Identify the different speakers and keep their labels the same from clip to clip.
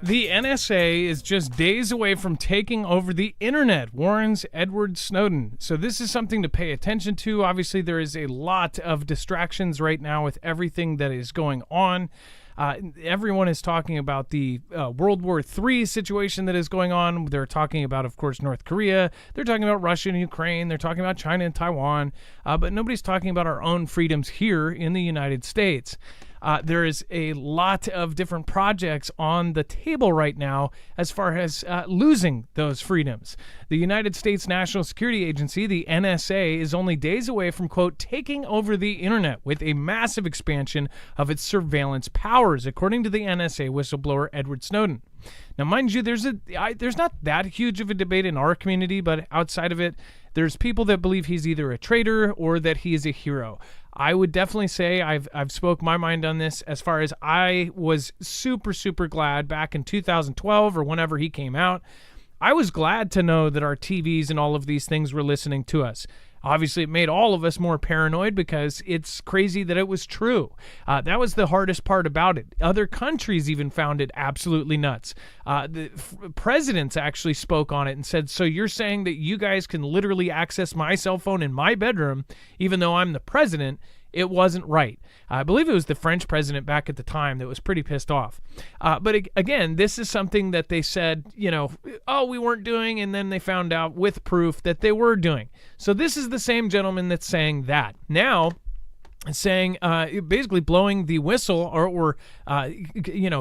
Speaker 1: The NSA is just days away from taking over the internet, warns Edward Snowden. So this is something to pay attention to. Obviously, there is a lot of distractions right now with everything that is going on. Everyone is talking about the World War III situation that is going on. They're talking about, of course, North Korea. They're talking about Russia and Ukraine. They're talking about China and Taiwan. But nobody's talking about our own freedoms here in the United States. There is a lot of different projects on the table right now as far as losing those freedoms. The United States National Security Agency, the NSA, is only days away from, quote, taking over the internet with a massive expansion of its surveillance powers, according to the NSA whistleblower Edward Snowden. Now, mind you, there's not that huge of a debate in our community, but outside of it, there's people that believe he's either a traitor or that he is a hero. I would definitely say I've spoke my mind on this as far as I was super glad back in 2012 or whenever he came out. I was glad to know that our TVs and all of these things were listening to us. Obviously, it made all of us more paranoid because it's crazy that it was true. That was the hardest part about it. Other countries even found it absolutely nuts. The presidents actually spoke on it and said, so you're saying that you guys can literally access my cell phone in my bedroom, even though I'm the president? It wasn't right. I believe it was the French president back at the time that was pretty pissed off. But again, this is something that they said, oh, we weren't doing, and then they found out with proof that they were doing. So this is the same gentleman that's saying that. Now, saying, basically blowing the whistle or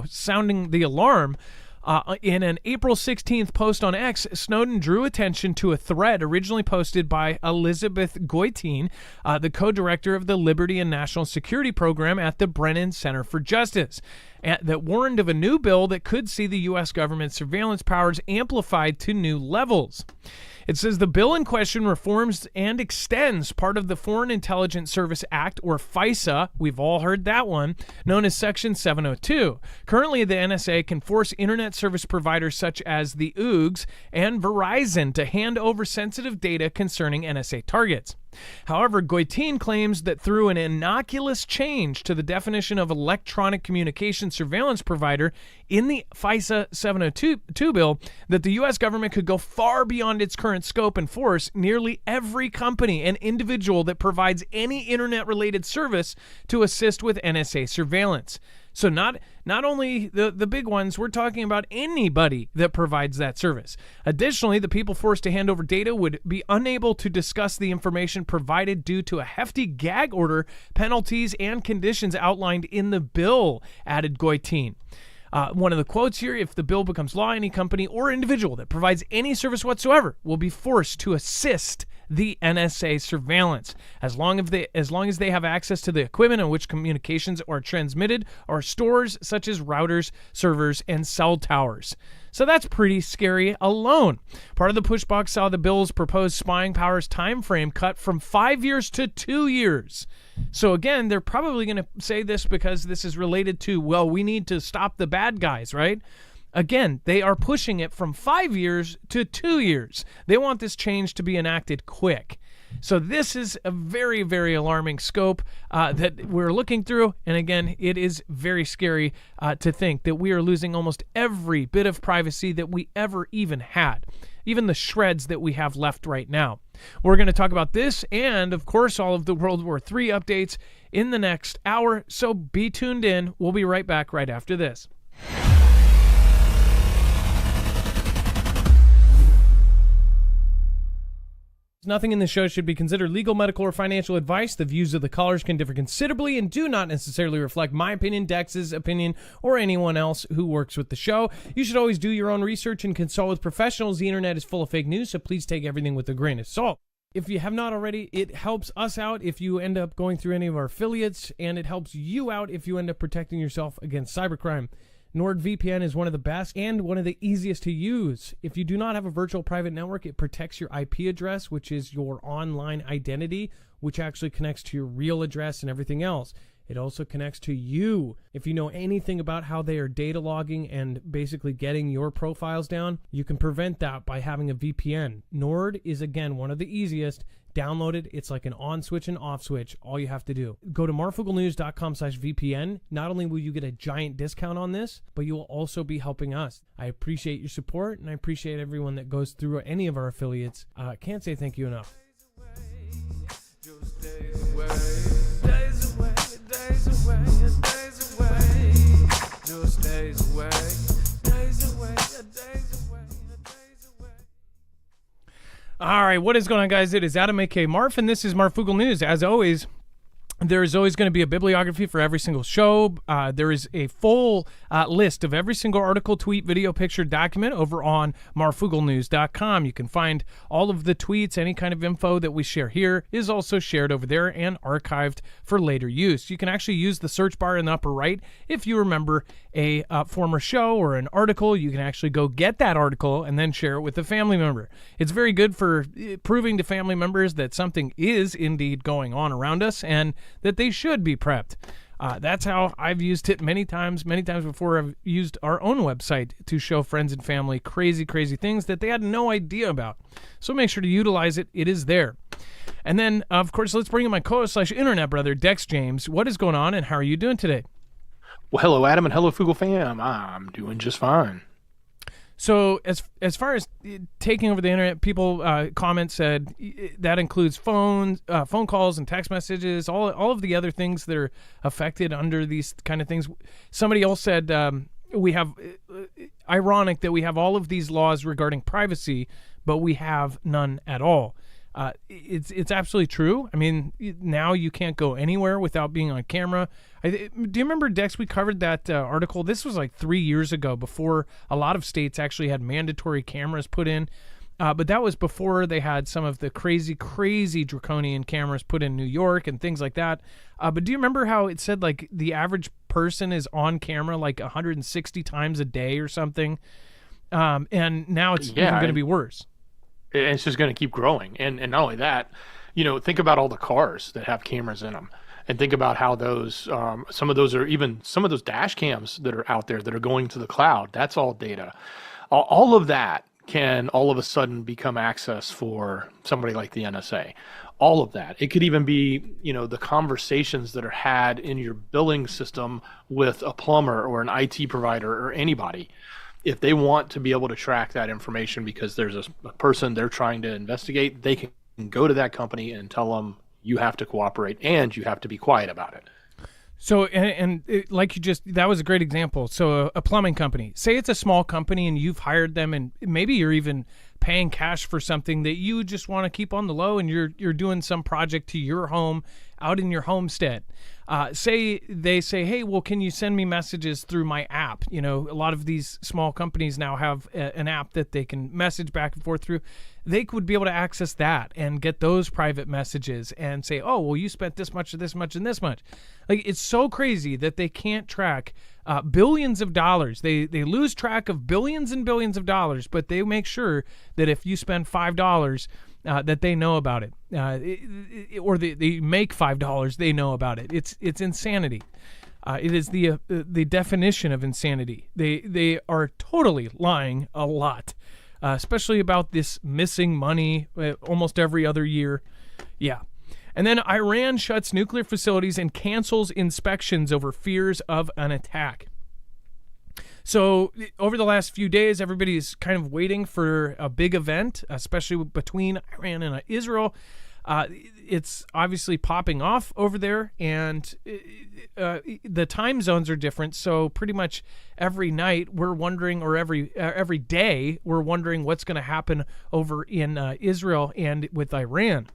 Speaker 1: sounding the alarm. In an April 16th post on X, Snowden drew attention to a thread originally posted by Elizabeth Goitein, the co-director of the Liberty and National Security Program at the Brennan Center for Justice, that warned of a new bill that could see the U.S. government's surveillance powers amplified to new levels. It says the bill in question reforms and extends part of the Foreign Intelligence Service Act, or FISA, we've all heard that one, known as Section 702. Currently, the NSA can force internet service providers such as the UGS and Verizon to hand over sensitive data concerning NSA targets. However, Goitein claims that through an innocuous change to the definition of electronic communication surveillance provider in the FISA 702 bill, that the U.S. government could go far beyond its current scope and force nearly every company and individual that provides any internet-related service to assist with NSA surveillance. So not only the big ones, we're talking about anybody that provides that service. Additionally, the people forced to hand over data would be unable to discuss the information provided due to a hefty gag order, penalties, and conditions outlined in the bill, added Goitein. One of the quotes here, if the bill becomes law, any company or individual that provides any service whatsoever will be forced to assist the NSA surveillance as long as they have access to the equipment on which communications are transmitted or stores such as routers, servers, and cell towers. So that's pretty scary alone. Part of the pushback saw the bill's proposed spying powers time frame cut from 5 years to 2 years. So again, they're probably going to say this because this is related to, well, we need to stop the bad guys, right? Again, they are pushing it from 5 years to 2 years. They want this change to be enacted quick. So this is a very, very alarming scope that we're looking through. And again, it is very scary to think that we are losing almost every bit of privacy that we ever even had, even the shreds that we have left right now. We're going to talk about this and, of course, all of the World War III updates in the next hour. So be tuned in. We'll be right back right after this. Nothing in this show should be considered legal, medical, or financial advice. The views of the callers can differ considerably and do not necessarily reflect my opinion, Dex's opinion, or anyone else who works with the show. You should always do your own research and consult with professionals. The internet is full of fake news, so please take everything with a grain of salt. If you have not already, it helps us out if you end up going through any of our affiliates, and it helps you out if you end up protecting yourself against cybercrime. NordVPN is one of the best and one of the easiest to use. If you do not have a virtual private network, it protects your IP address, which is your online identity, which actually connects to your real address and everything else. It also connects to you. If you know anything about how they are data logging and basically getting your profiles down, you can prevent that by having a VPN. Nord is, again, one of the easiest. Download it. It's like an on switch and off switch. All you have to do. Go to marfooglenews.com/VPN. Not only will you get a giant discount on this, but you will also be helping us. I appreciate your support, and I appreciate everyone that goes through any of our affiliates. Can't say thank you enough. All right, what is going on, guys? It is Adam, a.k.a. Marf, and this is Marfoogle News. As always, there is always going to be a bibliography for every single show. There is a full list of every single article, tweet, video, picture, document over on marfooglenews.com. You can find all of the tweets, any kind of info that we share here is also shared over there and archived for later use. You can actually use the search bar in the upper right. If you remember a former show or an article, you can actually go get that article and then share it with a family member. It's very good for proving to family members that something is indeed going on around us and that they should be prepped. That's how I've used it many times before. I've used our own website to show friends and family crazy things that they had no idea about. So make sure to utilize it. It is there. And then, of course, let's bring in my co-host/internet brother, Dex James. What is going on, and how are you doing today?
Speaker 2: Well, hello, Adam, and hello, Foogle fam. I'm doing just fine.
Speaker 1: So as far as taking over the internet, people comment said that includes phone calls and text messages, all of the other things that are affected under these kind of things. Somebody else said we have ironic that we have all of these laws regarding privacy, but we have none at all. It's absolutely true. I mean, now you can't go anywhere without being on camera. Do you remember, Dex, we covered that article? This was like 3 years ago, before a lot of states actually had mandatory cameras put in. But that was before they had some of the crazy draconian cameras put in New York and things like that. But do you remember how it said like the average person is on camera like 160 times a day or something? And now it's even going to be worse.
Speaker 2: And it's just going to keep growing. And not only that, think about all the cars that have cameras in them. And think about how those, some of those dash cams that are out there that are going to the cloud, that's all data. All of that can all of a sudden become access for somebody like the NSA. All of that. It could even be, the conversations that are had in your billing system with a plumber or an IT provider or anybody. If they want to be able to track that information because there's a person they're trying to investigate, they can go to that company and tell them you have to cooperate and you have to be quiet about it.
Speaker 1: So, that was a great example. So a plumbing company, say it's a small company and you've hired them and maybe you're even paying cash for something that you just want to keep on the low and you're doing some project to your home out in your homestead. Say they say, hey, well, can you send me messages through my app? A lot of these small companies now have an app that they can message back and forth through. They would be able to access that and get those private messages and say, oh, well, you spent this much, this much, and this much. Like, it's so crazy that they can't track billions of dollars. They lose track of billions and billions of dollars, but they make sure that if you spend $5, that they know about it, or they make $5, they know about it. It's insanity. It is the definition of insanity. They are totally lying a lot, especially about this missing money almost every other year. Yeah. And then Iran shuts nuclear facilities and cancels inspections over fears of an attack. So over the last few days, everybody's kind of waiting for a big event, especially between Iran and Israel. It's obviously popping off over there, and the time zones are different. So pretty much every night we're wondering, or every day we're wondering what's going to happen over in Israel and with Iran.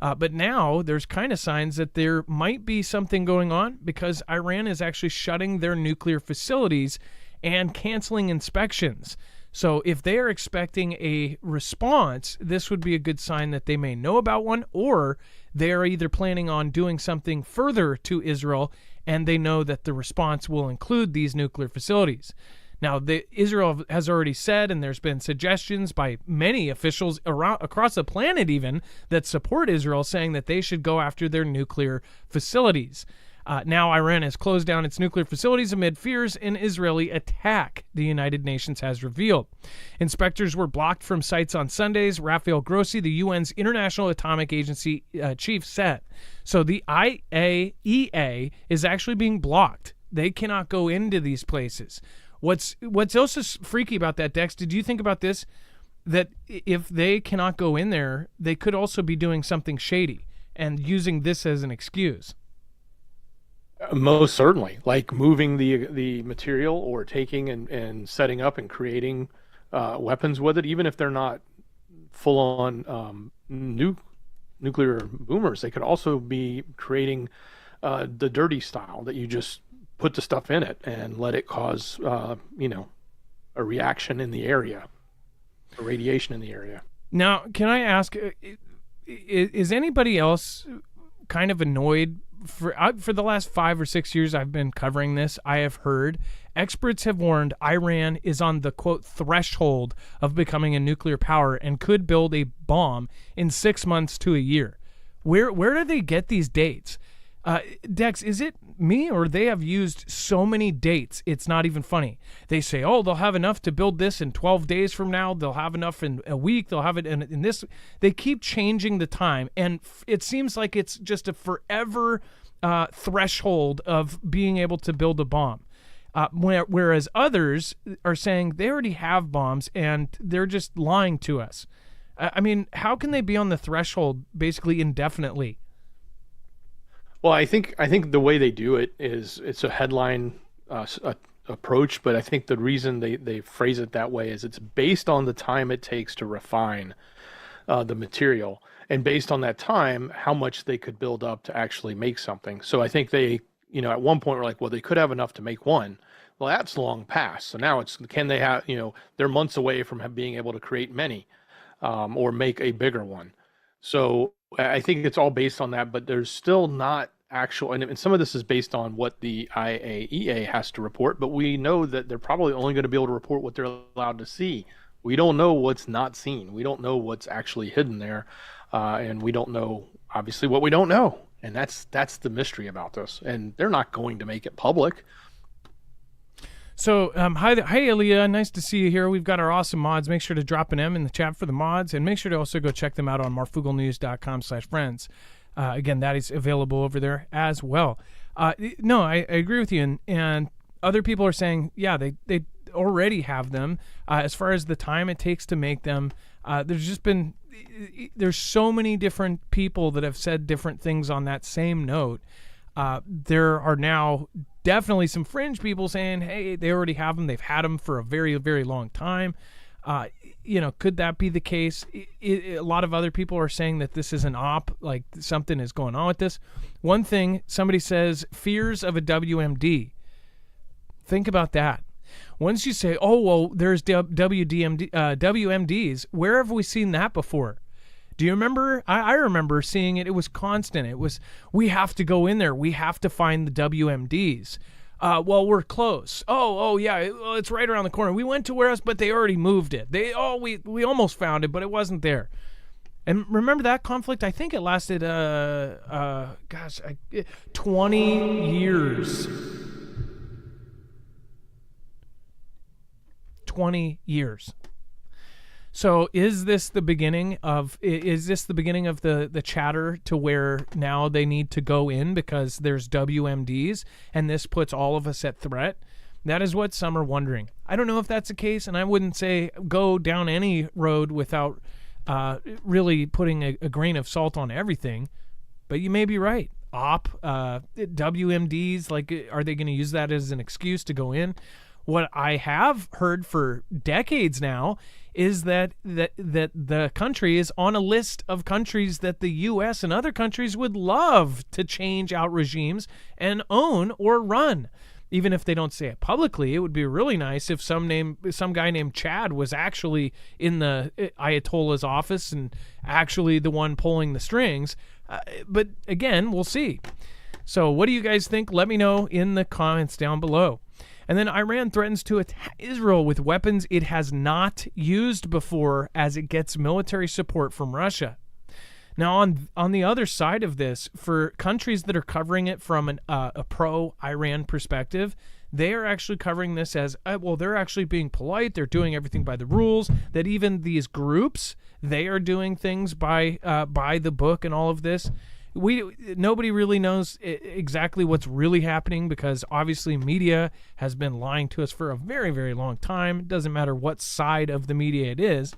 Speaker 1: But now there's kind of signs that there might be something going on because Iran is actually shutting their nuclear facilities and canceling inspections. So if they are expecting a response, this would be a good sign that they may know about one, or they're either planning on doing something further to Israel and they know that the response will include these nuclear facilities. Now, Israel has already said, and there's been suggestions by many officials across the planet even, that support Israel, saying that they should go after their nuclear facilities. Now Iran has closed down its nuclear facilities amid fears an Israeli attack, the United Nations has revealed. Inspectors were blocked from sites on Sundays, Rafael Grossi, the UN's International Atomic Agency chief, said. So the IAEA is actually being blocked. They cannot go into these places. What's also freaky about that, Dex, did you think about this? That if they cannot go in there, they could also be doing something shady and using this as an excuse.
Speaker 2: Most certainly, like moving the material or taking and setting up and creating weapons with it, even if they're not full-on nuclear boomers. They could also be creating the dirty style that you just put the stuff in it and let it cause, a reaction in the area, a radiation in the area.
Speaker 1: Now, can I ask, is anybody else kind of annoyed? For the last 5 or 6 years I've been covering this, I have heard experts have warned Iran is on the, quote, threshold of becoming a nuclear power and could build a bomb in 6 months to a year. Where do they get these dates? Dex, is it me or they have used so many dates it's not even funny? They say, oh, they'll have enough to build this in 12 days from now. They'll have enough in a week. They'll have it in this. They keep changing the time, and it seems like it's just a forever threshold of being able to build a bomb. Whereas others are saying they already have bombs and they're just lying to us. I mean, how can they be on the threshold basically indefinitely?
Speaker 2: Well, I think the way they do it is it's a headline approach, but I think the reason they phrase it that way is it's based on the time it takes to refine the material, and based on that time, how much they could build up to actually make something. So I think they, at one point were like, well, they could have enough to make one. Well, that's long past. So now it's, can they have, they're months away from being able to create many or make a bigger one. So I think it's all based on that, but there's still not actual, and some of this is based on what the IAEA has to report, but we know that they're probably only going to be able to report what they're allowed to see. We don't know what's not seen. We don't know what's actually hidden there, and we don't know, obviously, what we don't know, and that's the mystery about this, and they're not going to make it public.
Speaker 1: So, hi, Elia. Nice to see you here. We've got our awesome mods. Make sure to drop an M in the chat for the mods, and make sure to also go check them out on marfooglenews.com/friends. Again, that is available over there as well. No, I agree with you, and other people are saying, yeah, they already have them. As far as the time it takes to make them, there's so many different people that have said different things on that same note. There are now definitely some fringe people saying, hey, they already have them. They've had them for a very, very long time. Could that be the case? A lot of other people are saying that this is an op, like something is going on with this. One thing, somebody says, fears of a WMD. Think about that. Once you say, oh, well, there's WMDs, where have we seen that before? Do you remember? I remember seeing it. It was constant. It was, we have to go in there. We have to find the WMDs. Well, we're close. Oh, yeah. Well, it's right around the corner. We went to where else, but they already moved it. We almost found it, but it wasn't there. And remember that conflict? I think it lasted, 20 years. 20 years. So is this the beginning of the chatter to where now they need to go in because there's WMDs and this puts all of us at threat? That is what some are wondering. I don't know if that's the case, and I wouldn't say go down any road without really putting a grain of salt on everything, but you may be right. WMDs, like, are they going to use that as an excuse to go in? What I have heard for decades now is that the country is on a list of countries that the U.S. and other countries would love to change out regimes and own or run. Even if they don't say it publicly, it would be really nice if some guy named Chad was actually in the Ayatollah's office and actually the one pulling the strings. But again, we'll see. So what do you guys think? Let me know in the comments down below. And then Iran threatens to attack Israel with weapons it has not used before as it gets military support from Russia. Now, on the other side of this, for countries that are covering it from a pro-Iran perspective, they are actually covering this as, well, they're actually being polite. They're doing everything by the rules. That even these groups, they are doing things by the book and all of this. Nobody really knows exactly what's really happening, because obviously media has been lying to us for a very, very long time. It doesn't matter what side of the media it is.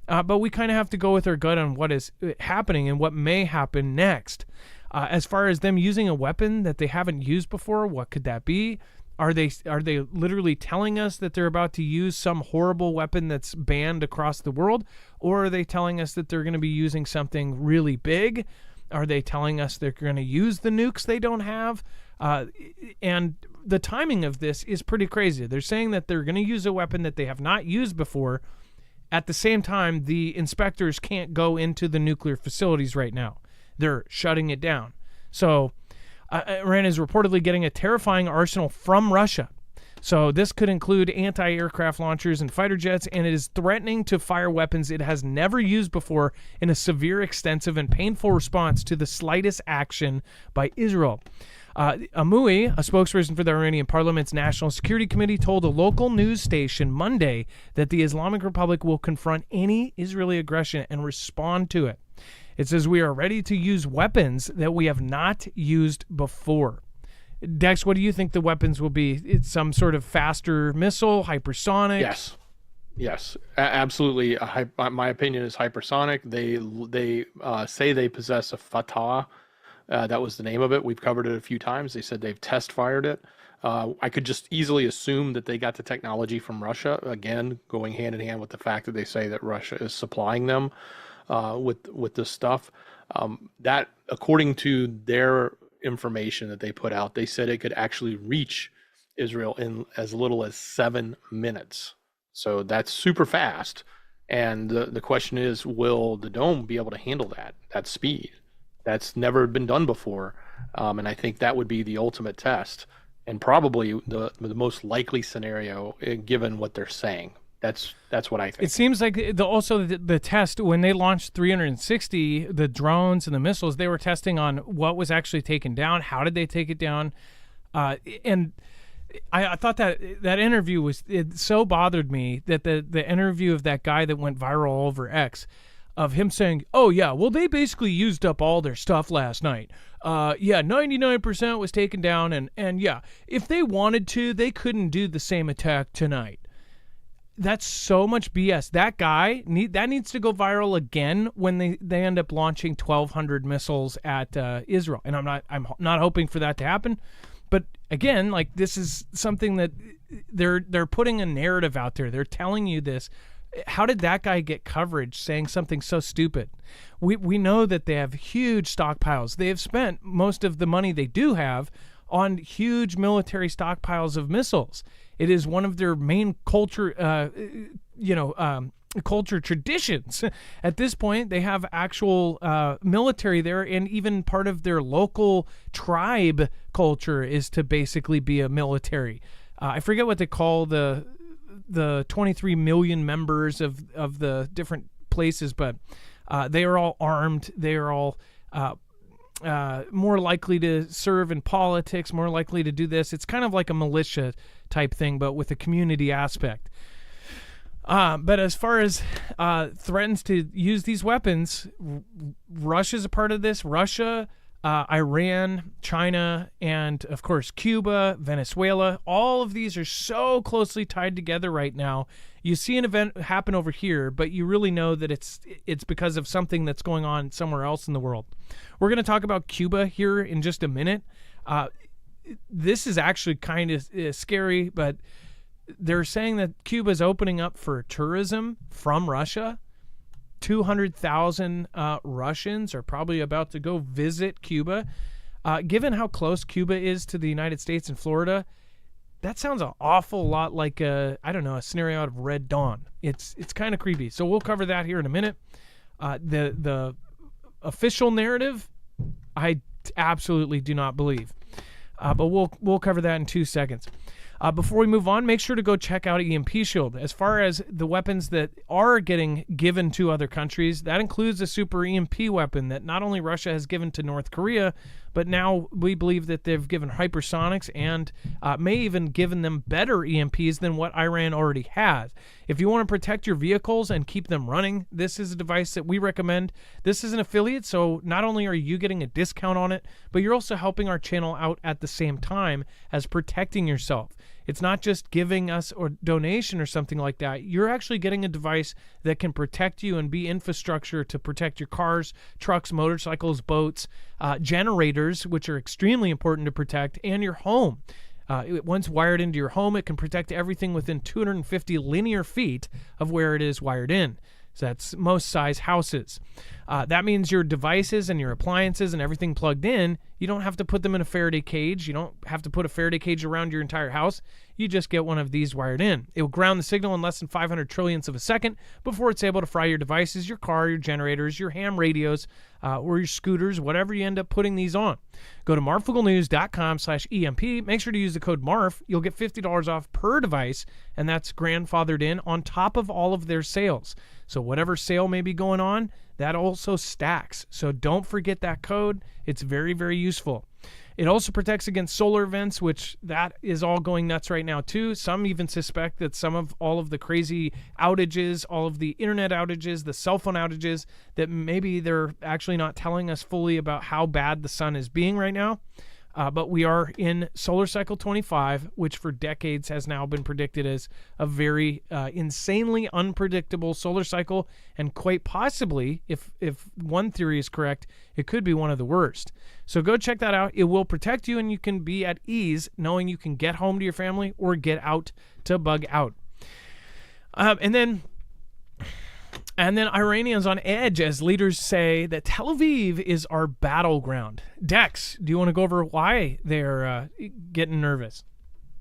Speaker 1: But we kind of have to go with our gut on what is happening and what may happen next. As far as them using a weapon that they haven't used before, what could that be? Are they literally telling us that they're about to use some horrible weapon that's banned across the world? Or are they telling us that they're going to be using something really big? Are they telling us they're going to use the nukes they don't have? And the timing of this is pretty crazy. They're saying that they're going to use a weapon that they have not used before. At the same time, the inspectors can't go into the nuclear facilities right now. They're shutting it down. So Iran is reportedly getting a terrifying arsenal from Russia. So this could include anti-aircraft launchers and fighter jets, and it is threatening to fire weapons it has never used before in a severe, extensive, and painful response to the slightest action by Israel. Amoui, a spokesperson for the Iranian Parliament's National Security Committee, told a local news station Monday that the Islamic Republic will confront any Israeli aggression and respond to it. It says, we are ready to use weapons that we have not used before. Dex, what do you think the weapons will be? It's some sort of faster missile, hypersonic?
Speaker 2: Yes, absolutely. My opinion is hypersonic. They say they possess a Fatah. That was the name of it. We've covered it a few times. They said they've test fired it. I could just easily assume that they got the technology from Russia, again, going hand in hand with the fact that they say that Russia is supplying them with this stuff. That, according to their information that they put out, they said it could actually reach Israel in as little as 7 minutes. So that's super fast. And the question is, will the dome be able to handle that speed? That's never been done before. And I think that would be the ultimate test, and probably the most likely scenario given what they're saying. That's what I think.
Speaker 1: It seems like the test, when they launched 360, the drones and the missiles, they were testing on what was actually taken down. How did they take it down? And I thought that interview it so bothered me that the interview of that guy that went viral all over X, of him saying, oh yeah, well, they basically used up all their stuff last night. 99% was taken down, and yeah, if they wanted to, they couldn't do the same attack tonight. That's so much BS. That guy needs to go viral again when they end up launching 1,200 missiles at Israel. And I'm not hoping for that to happen. But again, like, this is something that they're putting a narrative out there. They're telling you this. How did that guy get coverage saying something so stupid? We know that they have huge stockpiles. They have spent most of the money they do have on huge military stockpiles of missiles. It is one of their main culture, culture traditions. At this point, they have actual military there, and even part of their local tribe culture is to basically be a military. I forget what they call the 23 million members of the different places, but they are all armed. They are all more likely to serve in politics, more likely to do this. It's kind of like a militia type thing, but with a community aspect. But as far as threatens to use these weapons, Russia's a part of this. Russia, Iran, China, and of course Cuba, Venezuela. All of these are so closely tied together right now. You see an event happen over here, but you really know that it's because of something that's going on somewhere else in the world. We're going to talk about Cuba here in just a minute. This is actually kind of scary, but they're saying that Cuba is opening up for tourism from Russia. 200,000 Russians are probably about to go visit Cuba. Given how close Cuba is to the United States and Florida, that sounds an awful lot like a scenario out of Red Dawn. It's kind of creepy. So we'll cover that here in a minute. The official narrative, I absolutely do not believe. But we'll cover that in 2 seconds. Before we move on, make sure to go check out EMP Shield. As far as the weapons that are getting given to other countries, that includes a super EMP weapon that not only Russia has given to North Korea, but now we believe that they've given hypersonics and may even given them better EMPs than what Iran already has. If you want to protect your vehicles and keep them running, this is a device that we recommend. This is an affiliate, so not only are you getting a discount on it, but you're also helping our channel out at the same time as protecting yourself. It's not just giving us a donation or something like that. You're actually getting a device that can protect you and be infrastructure to protect your cars, trucks, motorcycles, boats, generators, which are extremely important to protect, and your home. Once wired into your home, it can protect everything within 250 linear feet of where it is wired in. So that's most size houses. That means your devices and your appliances and everything plugged in, you don't have to put them in a Faraday cage. You don't have to put a Faraday cage around your entire house. You just get one of these wired in. It will ground the signal in less than 500 trillionths of a second before it's able to fry your devices, your car, your generators, your ham radios, or your scooters, whatever you end up putting these on. Go to marfooglenews.com/EMP. Make sure to use the code MARF. You'll get $50 off per device, and that's grandfathered in on top of all of their sales. So whatever sale may be going on, that also stacks. So don't forget that code. It's very, very useful. It also protects against solar events, which that is all going nuts right now too. Some even suspect that some of all of the crazy outages, all of the internet outages, the cell phone outages, that maybe they're actually not telling us fully about how bad the sun is being right now. But we are in solar cycle 25, which for decades has now been predicted as a very insanely unpredictable solar cycle, and quite possibly, if one theory is correct, it could be one of the worst. So go check that out. It will protect you, and you can be at ease knowing you can get home to your family or get out to bug out. And then Iranians on edge as leaders say that Tel Aviv is our battleground. Dex, do you want to go over why they're getting nervous?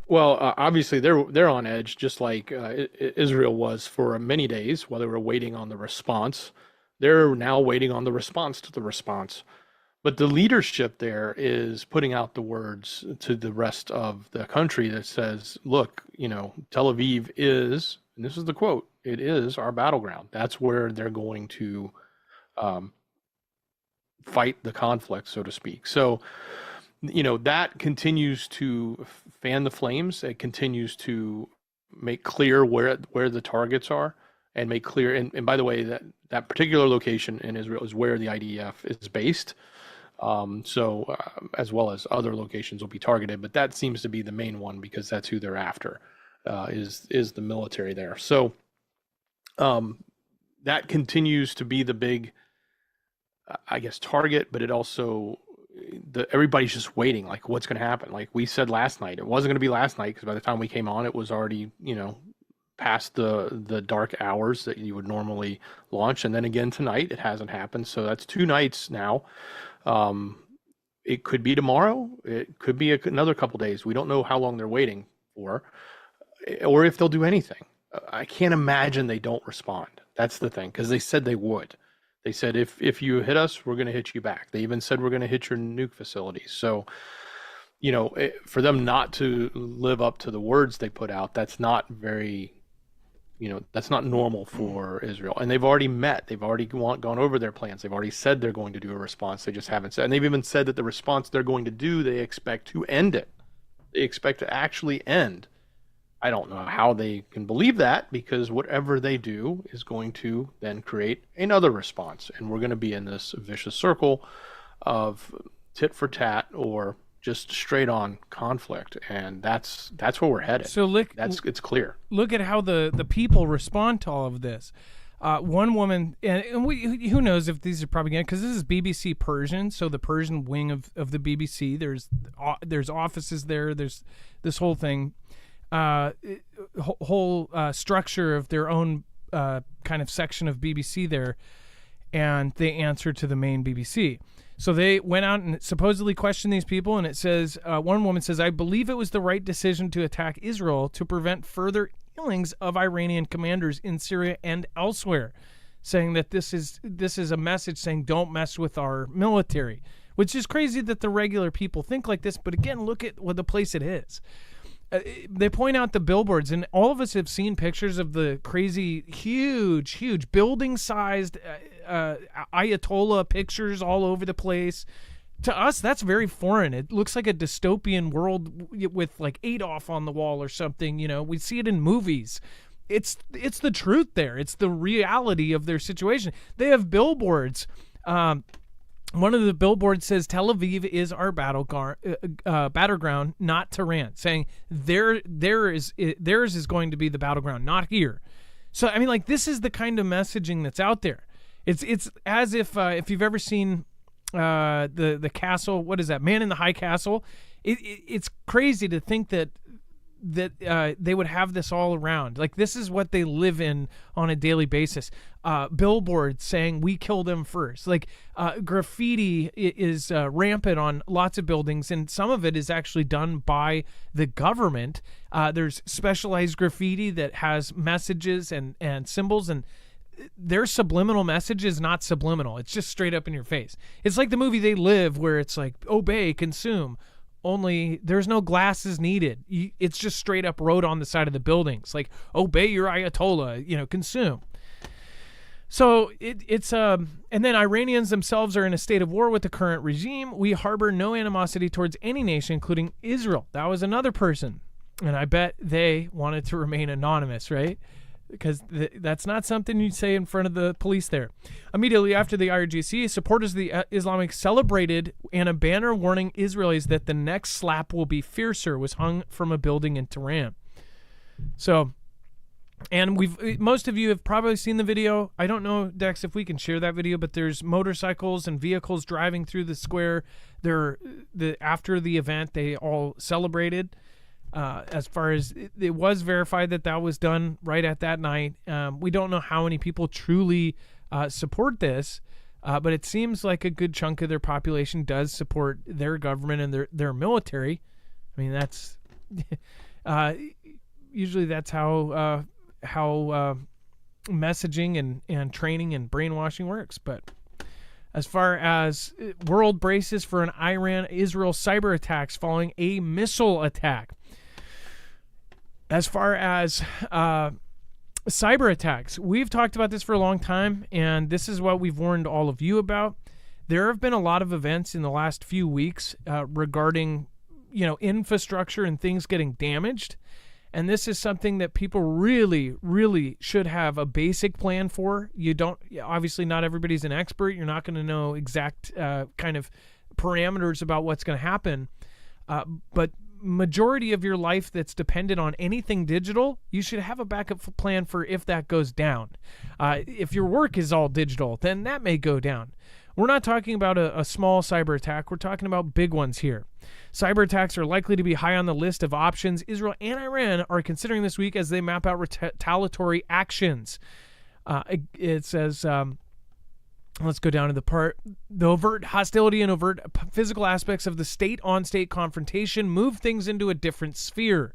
Speaker 2: Well, obviously they're on edge, just like Israel was for many days while they were waiting on the response. They're now waiting on the response to the response. But the leadership there is putting out the words to the rest of the country that says, look, Tel Aviv is, and this is the quote, it is our battleground. That's where they're going to fight the conflict, so to speak. So, that continues to fan the flames. It continues to make clear where the targets are and make clear. And by the way, that particular location in Israel is where the IDF is based. As well as other locations will be targeted, but that seems to be the main one because that's who they're after, is the military there. So that continues to be the big, I guess, target, but it also, everybody's just waiting, like what's going to happen. Like we said last night, it wasn't going to be last night because by the time we came on, it was already, past the dark hours that you would normally launch. And then again tonight, it hasn't happened. So that's 2 nights now. It could be tomorrow. It could be another couple days. We don't know how long they're waiting for, or if they'll do anything. I can't imagine they don't respond. That's the thing, because they said they would. They said if you hit us, we're going to hit you back. They even said we're going to hit your nuke facilities. So, for them not to live up to the words they put out, that's not very. That's not normal for Israel. And they've already met. They've already gone over their plans. They've already said they're going to do a response. They just haven't said. And they've even said that the response they're going to do, they expect to end it. They expect to actually end. I don't know how they can believe that, because whatever they do is going to then create another response. And we're going to be in this vicious circle of tit for tat or just straight on conflict, and that's where we're headed.
Speaker 1: So
Speaker 2: it's clear.
Speaker 1: Look at how the people respond to all of this. One woman, and who knows if these are propaganda, because this is BBC Persian, so the Persian wing of the BBC. There's offices there. There's this whole thing, whole structure of their own kind of section of BBC there, and they answer to the main BBC. So they went out and supposedly questioned these people, and it says, one woman says, I believe it was the right decision to attack Israel to prevent further killings of Iranian commanders in Syria and elsewhere, saying that this is a message saying don't mess with our military, which is crazy that the regular people think like this. But again, look at what the place it is. They point out the billboards, and all of us have seen pictures of the crazy, huge building-sized Ayatollah pictures all over the place. To us, that's very foreign. It looks like a dystopian world with like Adolf on the wall or something. We see it in movies. It's the truth there. It's the reality of their situation. They have billboards. One of the billboards says Tel Aviv is our battleground, not Tehran, saying theirs is going to be the battleground, not here. So I mean, like, this is the kind of messaging that's out there. It's as if you've ever seen the castle, what is that, Man in the High Castle? It's crazy to think that they would have this all around. Like, this is what they live in on a daily basis. Billboards saying we kill them first. Like, graffiti is rampant on lots of buildings, and some of it is actually done by the government. There's specialized graffiti that has messages and symbols, and their subliminal message is not subliminal. It's just straight up in your face. It's like the movie They Live, where it's like, obey, consume. Only there's no glasses needed. It's just straight up wrote on the side of the buildings, like, obey your Ayatollah, consume. So it's and then Iranians themselves are in a state of war with the current regime. We harbor no animosity towards any nation, including Israel. That was another person, and I bet they wanted to remain anonymous, right? Because that's not something you'd say in front of the police there. Immediately after the IRGC, supporters of the Islamic celebrated, and a banner warning Israelis that the next slap will be fiercer was hung from a building in Tehran. So, and most of you have probably seen the video. I don't know, Dex, if we can share that video, but there's motorcycles and vehicles driving through the square. After the event, they all celebrated. As far as it was verified that was done right at that night. We don't know how many people truly support this, but it seems like a good chunk of their population does support their government and their military. I mean, that's usually that's how messaging and training and brainwashing works. But as far as world braces for an Iran-Israel cyber attacks following a missile attack. As far as cyber attacks, we've talked about this for a long time, and this is what we've warned all of you about. There have been a lot of events in the last few weeks regarding, infrastructure and things getting damaged, and this is something that people really, really should have a basic plan for. Obviously, not everybody's an expert. You're not going to know exact kind of parameters about what's going to happen, but majority of your life that's dependent on anything digital, you should have a backup plan for if that goes down. If your work is all digital, then that may go down. We're not talking about a small cyber attack. We're talking about big ones here. Cyber attacks are likely to be high on the list of options Israel and Iran are considering this week as they map out retaliatory actions. It says... let's go down to the overt hostility and overt physical aspects of the state-on-state confrontation move things into a different sphere.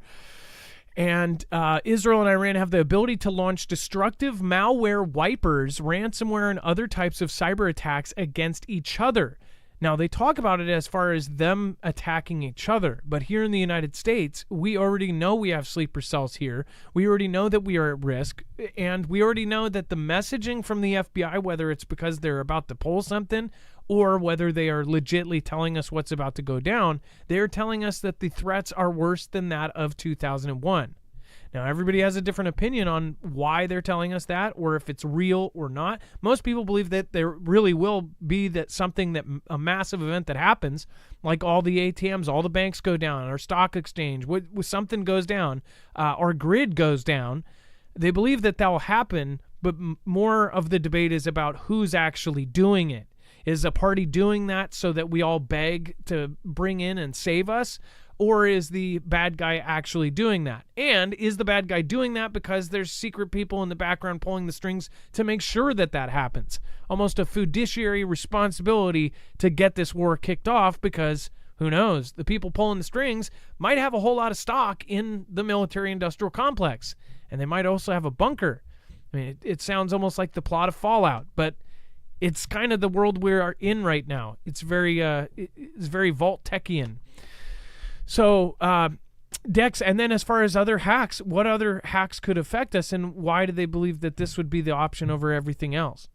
Speaker 1: And Israel and Iran have the ability to launch destructive malware wipers, ransomware, and other types of cyber attacks against each other. Now, they talk about it as far as them attacking each other, but here in the United States, we already know we have sleeper cells here. We already know that we are at risk, and we already know that the messaging from the FBI, whether it's because they're about to pull something or whether they are legitimately telling us what's about to go down, they're telling us that the threats are worse than that of 2001. Now, everybody has a different opinion on why they're telling us that or if it's real or not. Most people believe that there really will be a massive event that happens, like all the ATMs, all the banks go down, our stock exchange, something goes down, our grid goes down. They believe that will happen, but more of the debate is about who's actually doing it. Is a party doing that so that we all beg to bring in and save us? Or is the bad guy actually doing that? And is the bad guy doing that because there's secret people in the background pulling the strings to make sure that happens? Almost a fiduciary responsibility to get this war kicked off because, who knows, the people pulling the strings might have a whole lot of stock in the military-industrial complex. And they might also have a bunker. I mean, it sounds almost like the plot of Fallout, but it's kind of the world we're in right now. It's very Vault-Techian. So Dex, and then as far as other hacks, what other hacks could affect us, and why do they believe that this would be the option over everything else?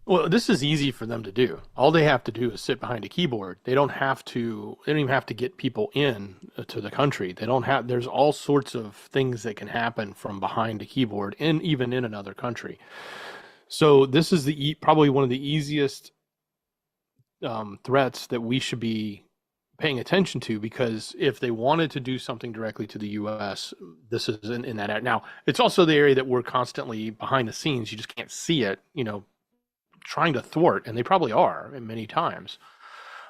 Speaker 2: Well, this is easy for them to do. All they have to do is sit behind a keyboard. They don't even have to get people in to the country. There's all sorts of things that can happen from behind a keyboard, and even in another country. So this is probably one of the easiest threats that we should be paying attention to, because if they wanted to do something directly to the U.S., this is in that area. Now, it's also the area that we're constantly behind the scenes. You just can't see it, trying to thwart, and they probably are many times.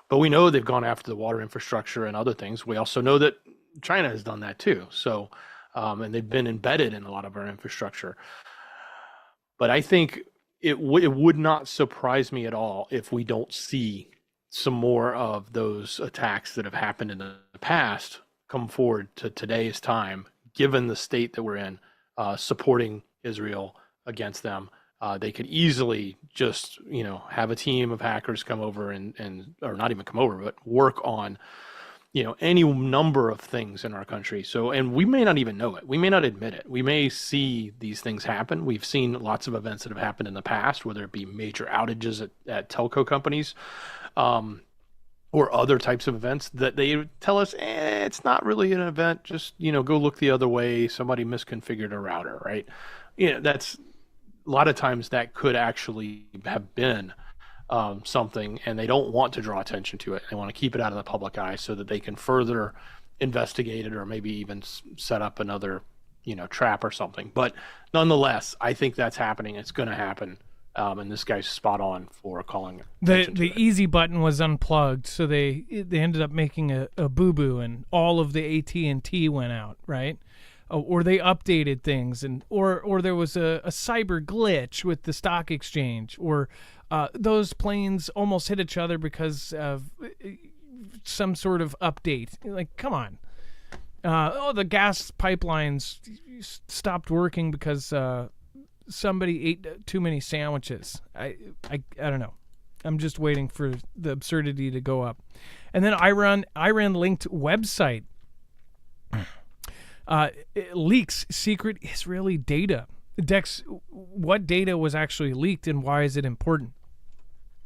Speaker 2: But we know they've gone after the water infrastructure and other things. We also know that China has done that too. So, and they've been embedded in a lot of our infrastructure. But I think it would not surprise me at all if we don't see some more of those attacks that have happened in the past come forward to today's time, given the state that we're in, supporting Israel against them. They could easily just, have a team of hackers come over or not even come over, but work on, any number of things in our country. So, and we may not even know it. We may not admit it. We may see these things happen. We've seen lots of events that have happened in the past, whether it be major outages at telco companies, or other types of events that they tell us, it's not really an event. Just, go look the other way. Somebody misconfigured a router, right? That's a lot of times that could actually have been something, and they don't want to draw attention to it. They want to keep it out of the public eye so that they can further investigate it, or maybe even set up another, trap or something. But nonetheless, I think that's happening. It's going to happen. And this guy's spot on for calling
Speaker 1: the easy button was unplugged, so they ended up making a boo-boo, and all of the AT&T went out, right? Or they updated things, or there was a cyber glitch with the stock exchange, or those planes almost hit each other because of some sort of update. Like, come on. The gas pipelines stopped working because somebody ate too many sandwiches. I don't know. I'm just waiting for the absurdity to go up. And then Iran linked website it leaks secret Israeli data. Dex, what data was actually leaked, and why is it important?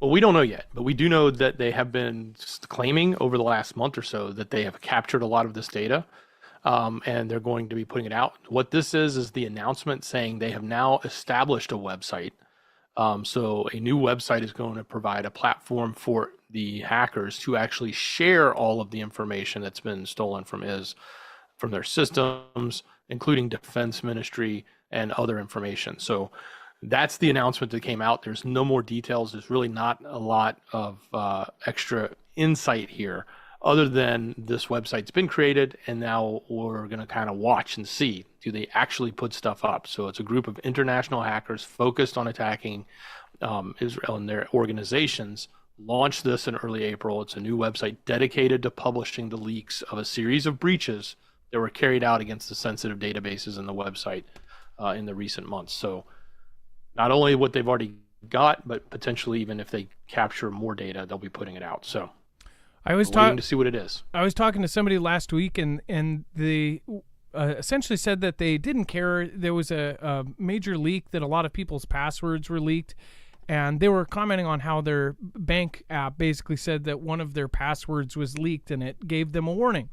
Speaker 2: Well, we don't know yet, but we do know that they have been claiming over the last month or so that they have captured a lot of this data, and they're going to be putting it out. What this is the announcement saying they have now established a website. So a new website is going to provide a platform for the hackers to actually share all of the information that's been stolen from their systems, including defense ministry and other information. So that's the announcement that came out. There's no more details. There's really not a lot of extra insight here, other than this website's been created, and now we're going to kind of watch and see, do they actually put stuff up? So it's a group of international hackers focused on attacking Israel and their organizations. Launched this in early April. It's a new website dedicated to publishing the leaks of a series of breaches that were carried out against the sensitive databases in the website in the recent months. So not only what they've already got, but potentially even if they capture more data, they'll be putting it out. So
Speaker 1: I was
Speaker 2: waiting to see what it is.
Speaker 1: I was talking to somebody last week, and they essentially said that they didn't care. There was a major leak that a lot of people's passwords were leaked, and they were commenting on how their bank app basically said that one of their passwords was leaked, and it gave them a warning.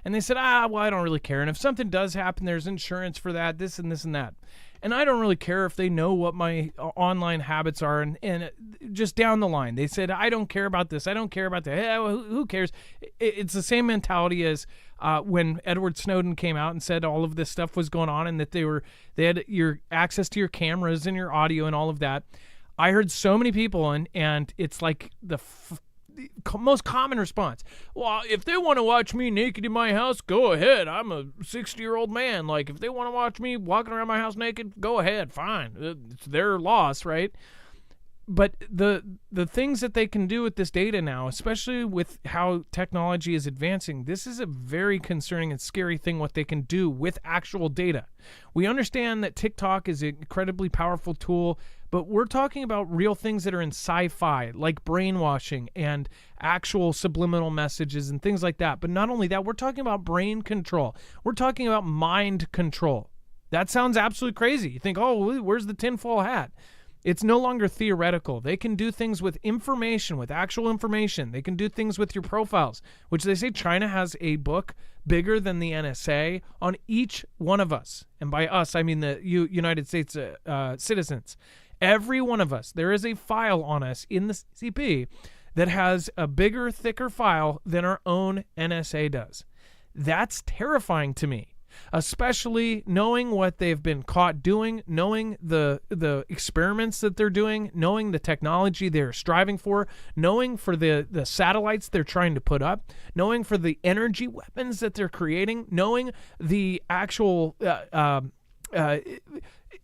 Speaker 1: And they said, well, I don't really care. And if something does happen, there's insurance for that, this and this and that. And I don't really care if they know what my online habits are. And just down the line, they said, I don't care about this. I don't care about that. Hey, who cares? It's the same mentality as when Edward Snowden came out and said all of this stuff was going on, and that they had your access to your cameras and your audio and all of that. I heard so many people, and it's like the most common response. Well, if they want to watch me naked in my house, go ahead. I'm a 60-year-old man. Like, if they want to watch me walking around my house naked, go ahead. Fine. It's their loss, right? But the things that they can do with this data now, especially with how technology is advancing, this is a very concerning and scary thing, what they can do with actual data. We understand that TikTok is an incredibly powerful tool, But we're talking about real things that are in sci-fi, like brainwashing and actual subliminal messages and things like that. But not only that, we're talking about brain control. We're talking about mind control. That sounds absolutely crazy. You think, oh, where's the tinfoil hat? It's no longer theoretical. They can do things with information, with actual information. They can do things with your profiles, which they say China has a book bigger than the NSA on each one of us. And by us, I mean the United States citizens. Every one of us, there is a file on us in the CP that has a bigger, thicker file than our own NSA does. That's terrifying to me. Especially knowing what they've been caught doing, knowing the experiments that they're doing, knowing the technology they're striving for, knowing for the satellites they're trying to put up, knowing for the energy weapons that they're creating, knowing the actual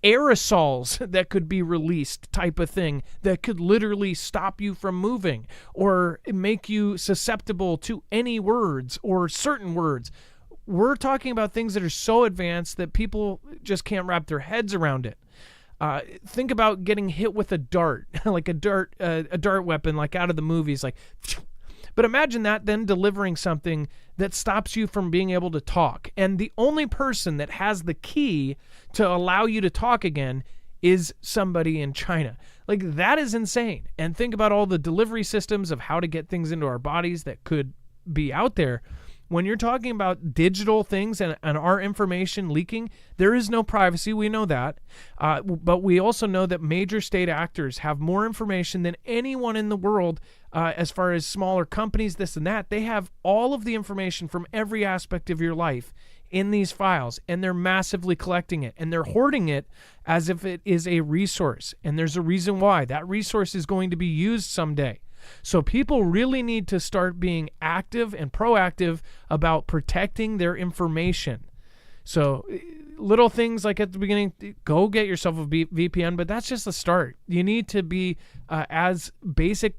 Speaker 1: aerosols that could be released type of thing that could literally stop you from moving or make you susceptible to any words or certain words. We're talking about things that are so advanced that people just can't wrap their heads around it. Think about getting hit with a dart, like a dart weapon, like out of the movies, like. But imagine that then delivering something that stops you from being able to talk. And the only person that has the key to allow you to talk again is somebody in China. Like, that is insane. And think about all the delivery systems of how to get things into our bodies that could be out there. When you're talking about digital things and our information leaking, there is no privacy. We know that. But we also know that major state actors have more information than anyone in the world as far as smaller companies, this and that. They have all of the information from every aspect of your life in these files, and they're massively collecting it, and they're hoarding it as if it is a resource. And there's a reason why. That resource is going to be used someday. So people really need to start being active and proactive about protecting their information. So little things like at the beginning, go get yourself a VPN, but that's just the start. You need to be as basic,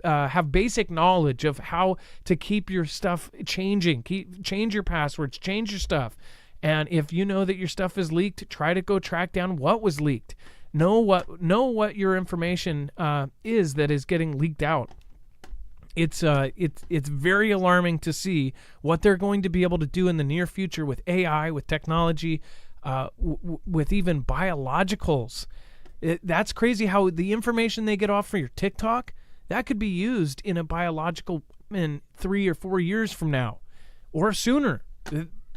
Speaker 1: have basic knowledge of how to keep your stuff changing. Change your passwords, change your stuff. And if you know that your stuff is leaked, try to go track down what was leaked. Know what your information is that is getting leaked out. It's very alarming to see what they're going to be able to do in the near future with AI, with technology, with even biologicals. That's crazy how the information they get off for your TikTok, that could be used in a biological in 3 or 4 years from now or sooner.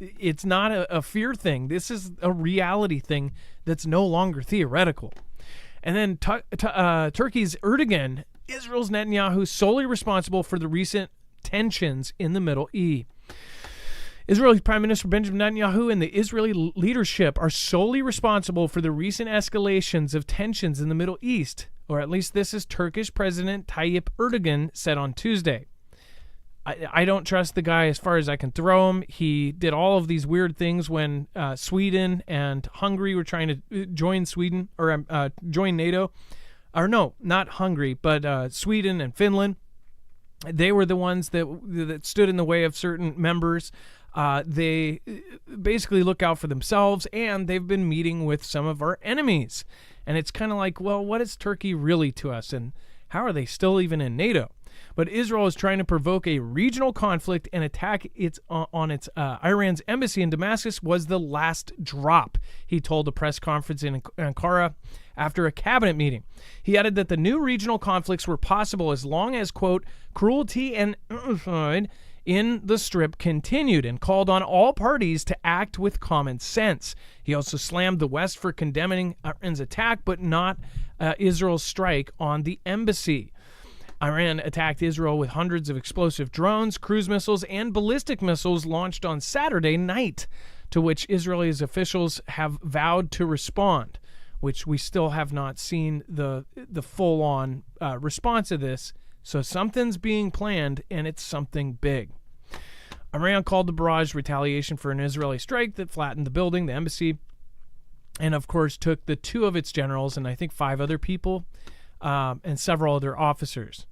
Speaker 1: It's not a fear thing. This is a reality thing that's no longer theoretical. And then Turkey's Erdogan, Israel's Netanyahu, solely responsible for the recent tensions in the Middle East. Israeli Prime Minister Benjamin Netanyahu and the Israeli leadership are solely responsible for the recent escalations of tensions in the Middle East, or at least this is Turkish President Tayyip Erdogan said on Tuesday. I don't trust the guy as far as I can throw him. He did all of these weird things when Sweden and Hungary were trying to join Sweden or join NATO. Or no, not Hungary, but Sweden and Finland. They were the ones that stood in the way of certain members. They basically look out for themselves, and they've been meeting with some of our enemies. And it's kind of like, well, what is Turkey really to us, and how are they still even in NATO? But Israel is trying to provoke a regional conflict and attack Iran's embassy in Damascus was the last drop, he told a press conference in Ankara after a cabinet meeting. He added that the new regional conflicts were possible as long as, quote, cruelty and in the Strip continued, and called on all parties to act with common sense. He also slammed the West for condemning Iran's attack, but not Israel's strike on the embassy. Iran attacked Israel with hundreds of explosive drones, cruise missiles, and ballistic missiles launched on Saturday night, to which Israeli officials have vowed to respond, which we still have not seen the full-on response to this. So something's being planned, and it's something big. Iran called the barrage retaliation for an Israeli strike that flattened the building, the embassy, and of course took the 2 of its generals and I think 5 other people and several other officers.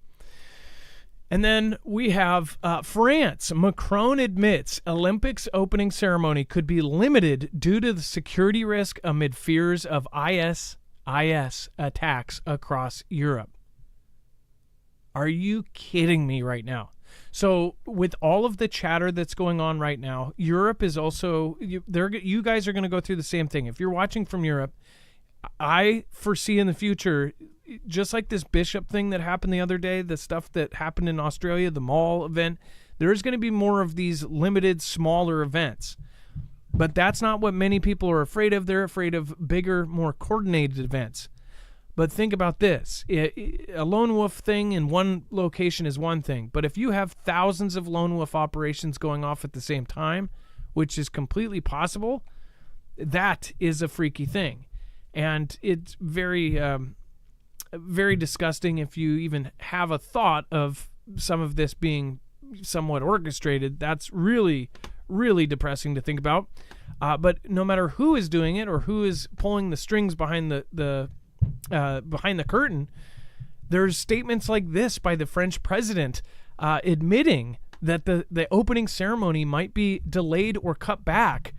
Speaker 1: And then we have France. Macron admits Olympics opening ceremony could be limited due to the security risk amid fears of IS IS attacks across Europe. Are you kidding me right now? So with all of the chatter that's going on right now, Europe is also, you guys are going to go through the same thing. If you're watching from Europe, I foresee in the future, just like this Bishop thing that happened the other day, the stuff that happened in Australia, the mall event, there's going to be more of these limited, smaller events. But that's not what many people are afraid of. They're afraid of bigger, more coordinated events. But think about this. A lone wolf thing in one location is one thing. But if you have thousands of lone wolf operations going off at the same time, which is completely possible, that is a freaky thing. And it's very, very disgusting if you even have a thought of some of this being somewhat orchestrated. That's really, really depressing to think about. But no matter who is doing it or who is pulling the strings behind the curtain, there's statements like this by the French president admitting that the opening ceremony might be delayed or cut back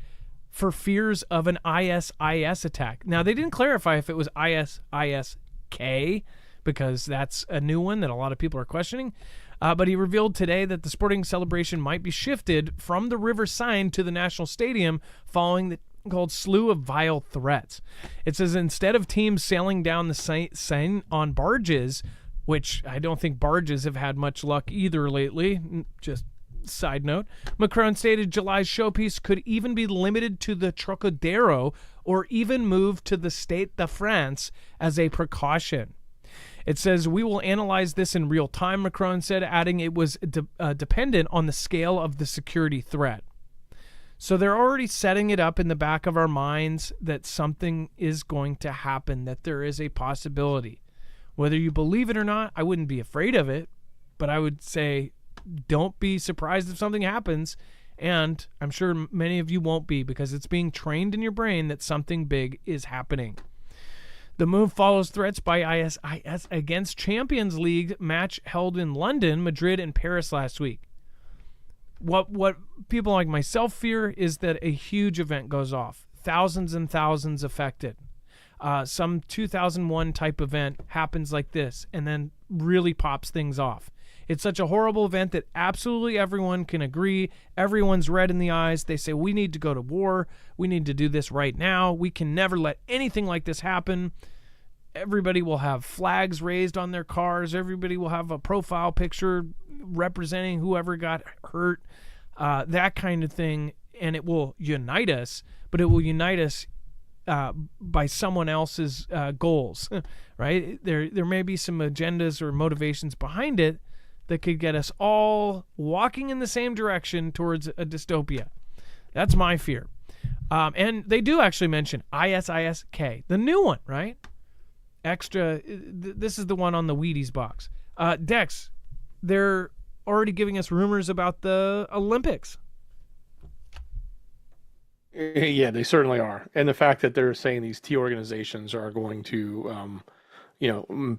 Speaker 1: for fears of an ISIS attack. Now, they didn't clarify if it was ISISK, because that's a new one that a lot of people are questioning. But he revealed today that the sporting celebration might be shifted from the River Seine to the National Stadium following the called slew of vile threats. It says instead of teams sailing down the Seine on barges, which I don't think barges have had much luck either lately, just side note, Macron stated July's showpiece could even be limited to the Trocadero or even moved to the Stade de France as a precaution. It says, we will analyze this in real time, Macron said, adding it was dependent on the scale of the security threat. So they're already setting it up in the back of our minds that something is going to happen, that there is a possibility. Whether you believe it or not, I wouldn't be afraid of it, but I would say don't be surprised if something happens, and I'm sure many of you won't be because it's being trained in your brain that something big is happening. The move follows threats by ISIS against Champions League match held in London, Madrid, and Paris last week. What people like myself fear is that a huge event goes off, thousands and thousands affected. Some 2001 type event happens like this and then really pops things off. It's such a horrible event that absolutely everyone can agree. Everyone's red in the eyes. They say, we need to go to war. We need to do this right now. We can never let anything like this happen. Everybody will have flags raised on their cars. Everybody will have a profile picture representing whoever got hurt, that kind of thing. And it will unite us, but it will unite us by someone else's goals, right? There may be some agendas or motivations behind it that could get us all walking in the same direction towards a dystopia. That's my fear. And they do actually mention ISISK, the new one, right? Extra, this is the one on the Wheaties box. Dex, they're already giving us rumors about the Olympics.
Speaker 2: Yeah, they certainly are. And the fact that they're saying these T organizations are going to,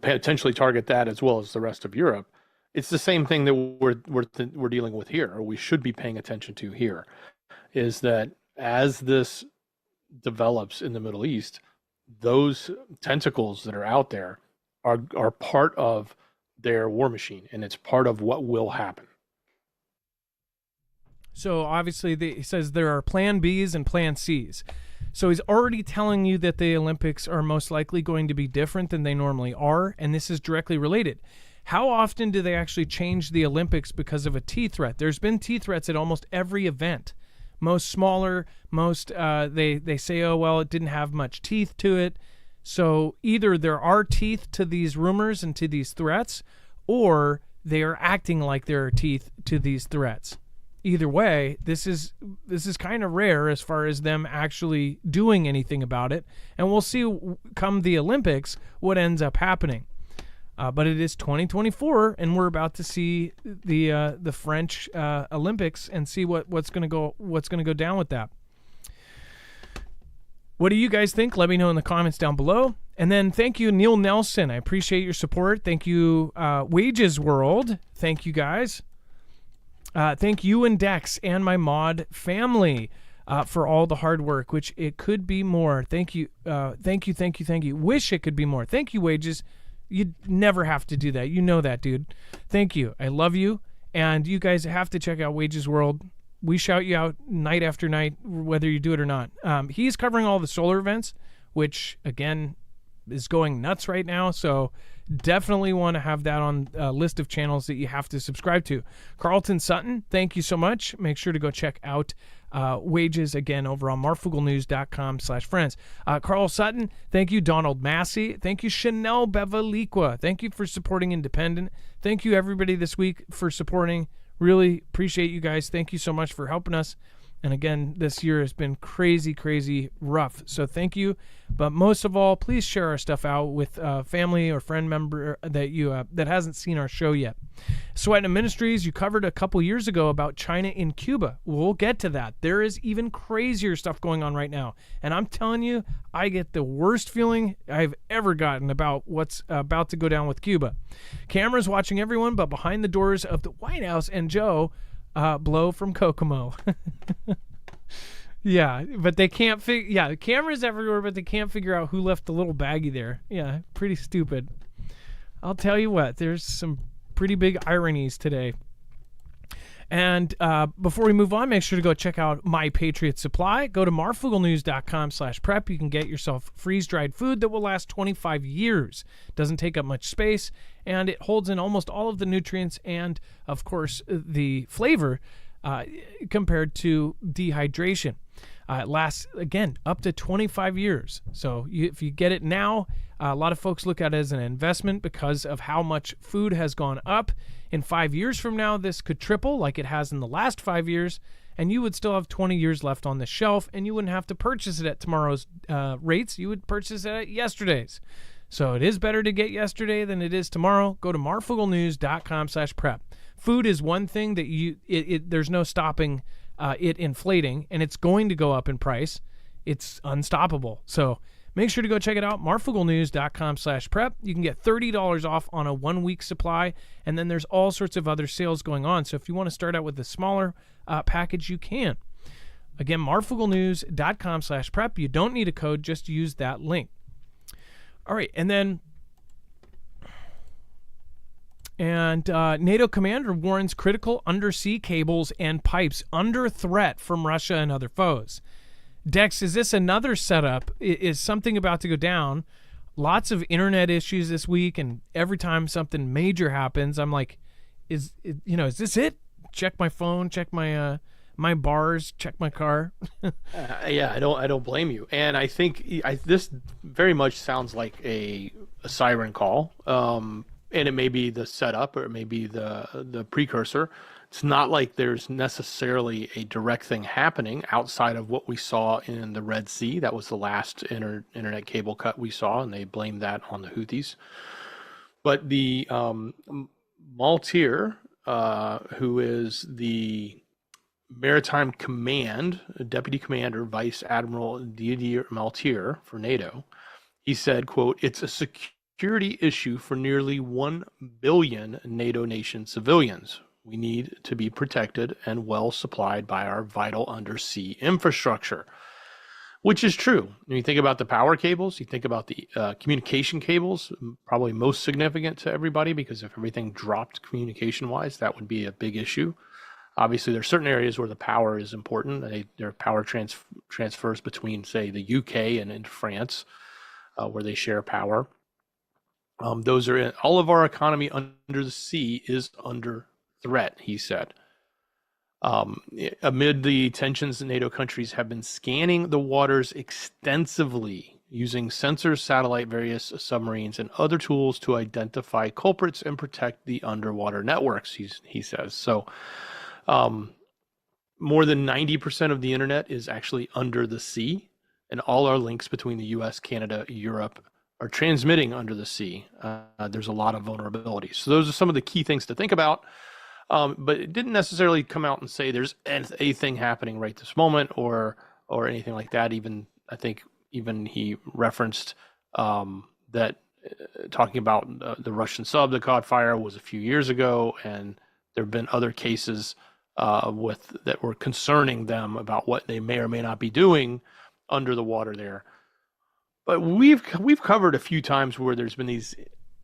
Speaker 2: potentially target that as well as the rest of Europe, it's the same thing that we're dealing with here, or we should be paying attention to here, is that as this develops in the Middle East, those tentacles that are out there are part of their war machine, and it's part of what will happen.
Speaker 1: So obviously he says there are plan Bs and plan Cs. So he's already telling you that the Olympics are most likely going to be different than they normally are, and this is directly related. How often do they actually change the Olympics because of a T threat? There's been T threats at almost every event. Most smaller, most they say, oh, well, it didn't have much teeth to it. So either there are teeth to these rumors and to these threats, or they are acting like there are teeth to these threats. Either way, this is kind of rare as far as them actually doing anything about it. And we'll see come the Olympics what ends up happening. But it is 2024, and we're about to see the French Olympics and see what's going to go down with that. What do you guys think? Let me know in the comments down below. And then thank you, Neil Nelson. I appreciate your support. Thank you, Wages World. Thank you guys. Thank you and Dex and my mod family. for all the hard work, which it could be more. Thank you. Thank you. Wish it could be more. Thank you, Wages. You'd never have to do that. You know that, dude. Thank you. I love you. And you guys have to check out Wages World. We shout you out night after night, whether you do it or not. He's covering all the solar events, which, again, is going nuts right now. So definitely want to have that on a list of channels that you have to subscribe to. Carlton Sutton, thank you so much. Make sure to go check out Wages again over on marfooglenews.com/friends. Carl Sutton, thank you. Donald Massey, thank you. Chanel Bevaliqua, thank you for supporting Independent. Thank you, everybody, this week for supporting. Really appreciate you guys. Thank you so much for helping us. And again, this year has been crazy rough. So thank you. But most of all, please share our stuff out with a family or friend member that hasn't seen our show yet. Sweatin' Ministries, you covered a couple years ago about China and Cuba. We'll get to that. There is even crazier stuff going on right now. And I'm telling you, I get the worst feeling I've ever gotten about what's about to go down with Cuba. Cameras watching everyone, but behind the doors of the White House and Joe, blow from Kokomo. Yeah, but they can't figure. Yeah, the cameras everywhere, but they can't figure out who left the little baggie there. Yeah, pretty stupid. I'll tell you what. There's some pretty big ironies today. And before we move on, make sure to go check out My Patriot Supply. Go to marfooglenews.com/prep. You can get yourself freeze-dried food that will last 25 years. Doesn't take up much space, and it holds in almost all of the nutrients and, of course, the flavor compared to dehydration. It lasts, again, up to 25 years. So if you get it now, a lot of folks look at it as an investment because of how much food has gone up. In 5 years from now, this could triple like it has in the last 5 years, and you would still have 20 years left on the shelf, and you wouldn't have to purchase it at tomorrow's rates. You would purchase it at yesterday's. So it is better to get yesterday than it is tomorrow. Go to marfooglenews.com/prep. Food is one thing that there's no stopping it inflating, and it's going to go up in price. It's unstoppable. So make sure to go check it out, marfooglenews.com/prep. You can get $30 off on a 1-week supply, and then there's all sorts of other sales going on. So if you want to start out with the smaller package, you can. Again, marfooglenews.com/prep. You don't need a code, just use that link. All right, and then NATO commander warns critical undersea cables and pipes under threat from Russia and other foes. Dex, is this another setup? Is something about to go down? Lots of internet issues this week, and every time something major happens, I'm like, is this it? Check my phone, check my my bars, check my car.
Speaker 2: Yeah, I don't blame you. And I think this very much sounds like a siren call. And it may be the setup, or it may be the precursor. It's not like there's necessarily a direct thing happening outside of what we saw in the Red Sea. That was the last internet cable cut we saw, and they blamed that on the Houthis. But the Maltier, who is the Maritime Command, Deputy Commander, Vice Admiral Didier Maltier for NATO, he said, quote, "It's a security issue for nearly 1 billion NATO nation civilians. We need to be protected and well supplied by our vital undersea infrastructure," which is true. When you think about the power cables, you think about the communication cables, probably most significant to everybody, because if everything dropped communication-wise, that would be a big issue. Obviously, there are certain areas where the power is important. There are power transfers between, say, the UK and France, where they share power. Those are in all of our economy under the sea is under threat, he said. Amid the tensions, the NATO countries have been scanning the waters extensively using sensors, satellite, various submarines, and other tools to identify culprits and protect the underwater networks, he says. So more than 90% of the internet is actually under the sea, and all our links between the US, Canada, Europe are transmitting under the sea. There's a lot of vulnerabilities. So those are some of the key things to think about. But it didn't necessarily come out and say there's a thing happening right this moment or anything like that. I think he referenced that talking about the Russian sub that caught fire was a few years ago, and there have been other cases with that were concerning them about what they may or may not be doing under the water there. But we've covered a few times where there's been these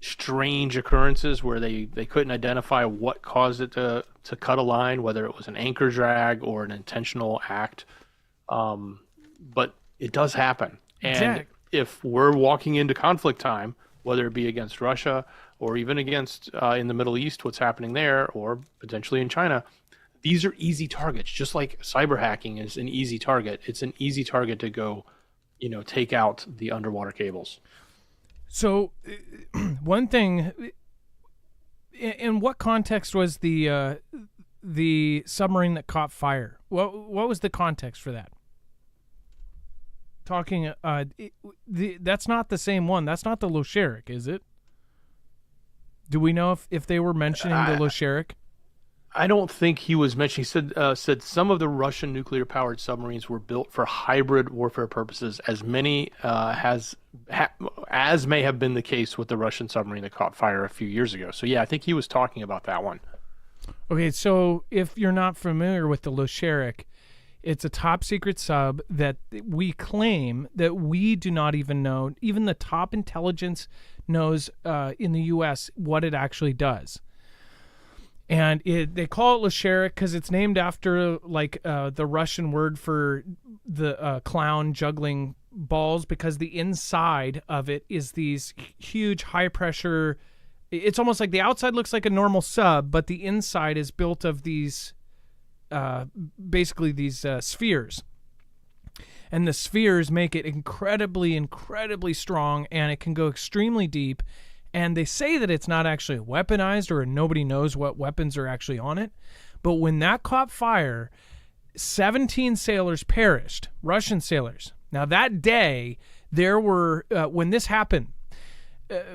Speaker 2: strange occurrences where they couldn't identify what caused it to cut a line, whether it was an anchor drag or an intentional act. But it does happen. And if we're walking into conflict time, whether it be against Russia or even against in the Middle East, what's happening there, or potentially in China, these are easy targets. Just like cyber hacking is an easy target, it's an easy target to go, take out the underwater cables.
Speaker 1: So, one thing, in what context was the submarine that caught fire? What was the context for that? Talking, that's not the same one. That's not the Losherik, is it? Do we know if they were mentioning the Losherik?
Speaker 2: I don't think he was mentioning. He said some of the Russian nuclear-powered submarines were built for hybrid warfare purposes, as many as may have been the case with the Russian submarine that caught fire a few years ago. So yeah, I think he was talking about that one.
Speaker 1: Okay, so if you're not familiar with the Losherik, it's a top-secret sub that we claim that we do not even know. Even the top intelligence knows in the U.S. what it actually does. And they call it Losherik because it's named after the Russian word for the clown juggling balls, because the inside of it is these huge high pressure. It's almost like the outside looks like a normal sub, but the inside is built of these basically these spheres. And the spheres make it incredibly, incredibly strong, and it can go extremely deep. And they say that it's not actually weaponized, or nobody knows what weapons are actually on it. But when that caught fire, 17 sailors perished, Russian sailors. Now that day, there were, when this happened,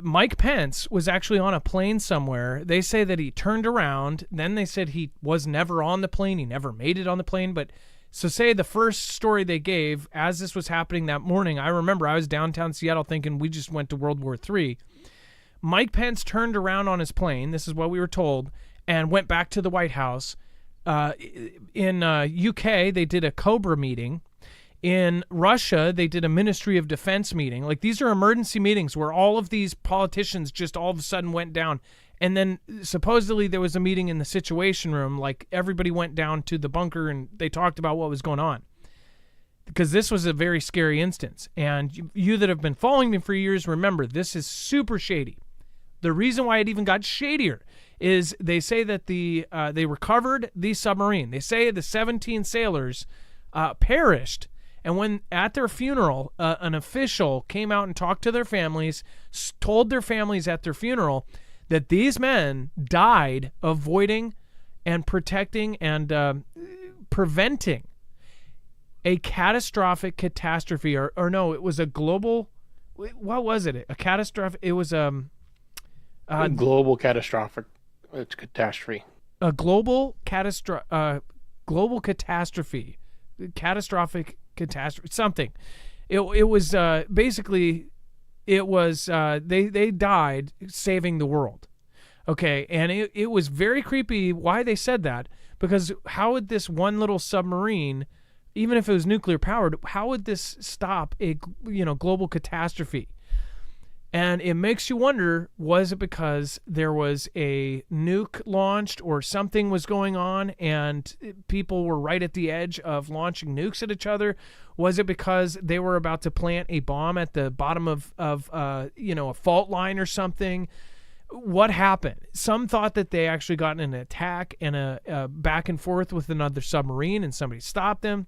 Speaker 1: Mike Pence was actually on a plane somewhere. They say that he turned around. Then they said he was never on the plane. He never made it on the plane. But so say the first story they gave, as this was happening that morning, I remember I was downtown Seattle thinking we just went to World War III. Mike Pence turned around on his plane, this is what we were told, and went back to the White House. In UK, they did a Cobra meeting. In Russia, they did a Ministry of Defense meeting. Like, these are emergency meetings where all of these politicians just all of a sudden went down. And then supposedly there was a meeting in the Situation Room. Like, everybody went down to the bunker and they talked about what was going on. Because this was a very scary instance. And you that have been following me for years, remember, this is super shady. The reason why it even got shadier is they say that they recovered the submarine. They say the 17 sailors perished. And when at their funeral, an official came out and talked to their families, told their families at their funeral that these men died avoiding and protecting and preventing a catastrophic catastrophe. Or no, it was a global, what was it? A catastrophe? It was a
Speaker 2: global catastrophic catastrophe.
Speaker 1: A global catastrophic catastrophe, something. It was basically, it was they died saving the world. Okay, and it was very creepy why they said that, because how would this one little submarine, even if it was nuclear powered, how would this stop a global catastrophe? And it makes you wonder, was it because there was a nuke launched or something was going on and people were right at the edge of launching nukes at each other? Was it because they were about to plant a bomb at the bottom of a fault line or something? What happened? Some thought that they actually got in an attack and a back and forth with another submarine and somebody stopped them.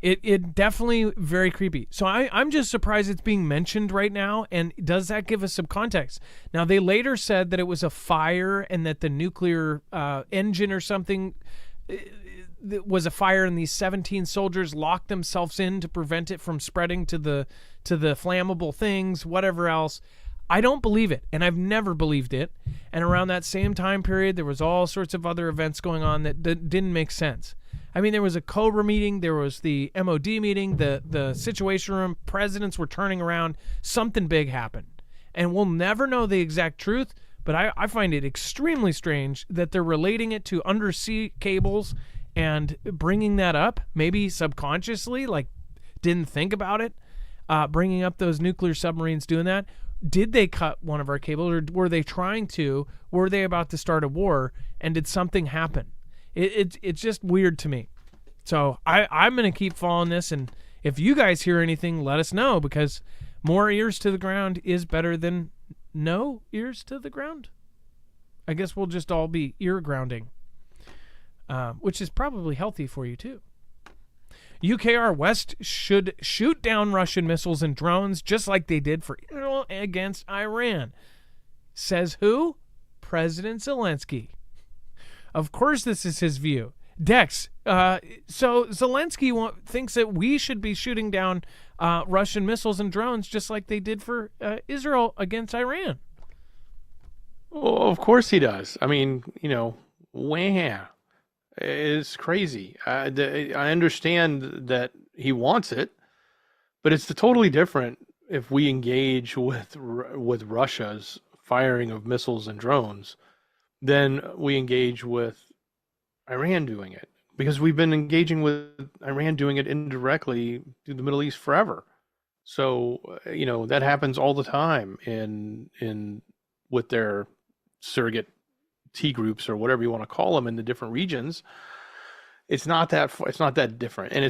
Speaker 1: It definitely very creepy. So I'm just surprised it's being mentioned right now. And does that give us some context? Now, they later said that it was a fire and that the nuclear engine or something was a fire, and these 17 soldiers locked themselves in to prevent it from spreading to the flammable things, whatever else. I don't believe it, and I've never believed it. And around that same time period, there was all sorts of other events going on that didn't make sense. I mean, there was a Cobra meeting, there was the MOD meeting, the Situation Room, presidents were turning around, something big happened. And we'll never know the exact truth, But I find it extremely strange that they're relating it to undersea cables and bringing that up, maybe subconsciously, like didn't think about it, bringing up those nuclear submarines doing that. Did they cut one of our cables, or were they trying to? Were they about to start a war, and did something happen? It's just weird to me. So I'm going to keep following this, and if you guys hear anything, let us know, because more ears to the ground is better than no ears to the ground. I guess we'll just all be ear grounding, which is probably healthy for you too. UKR West should shoot down Russian missiles and drones just like they did for Israel against Iran. Says who? President Zelensky. Of course this is his view. Dex, so Zelensky thinks that we should be shooting down Russian missiles and drones just like they did for Israel against Iran.
Speaker 2: Well, of course he does. I mean, wham. It's crazy. I understand that he wants it, but it's totally different if we engage with Russia's firing of missiles and drones than we engage with Iran doing it, because we've been engaging with Iran doing it indirectly through the Middle East forever. So, that happens all the time in with their surrogate T groups or whatever you want to call them in the different regions. It's not that different. And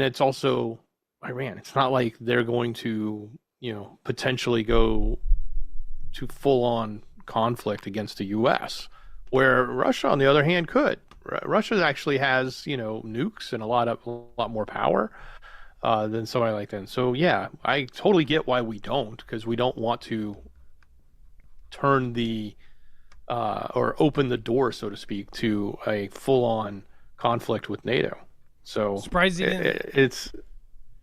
Speaker 2: it's also Iran. It's not like they're going to, potentially go to full on conflict against the US, where Russia, on the other hand, could. Russia actually has, nukes and a lot more power than somebody like that. So yeah, I totally get why we don't, because we don't want to turn or open the door, so to speak, to a full-on conflict with NATO. So
Speaker 1: surprising.
Speaker 2: It's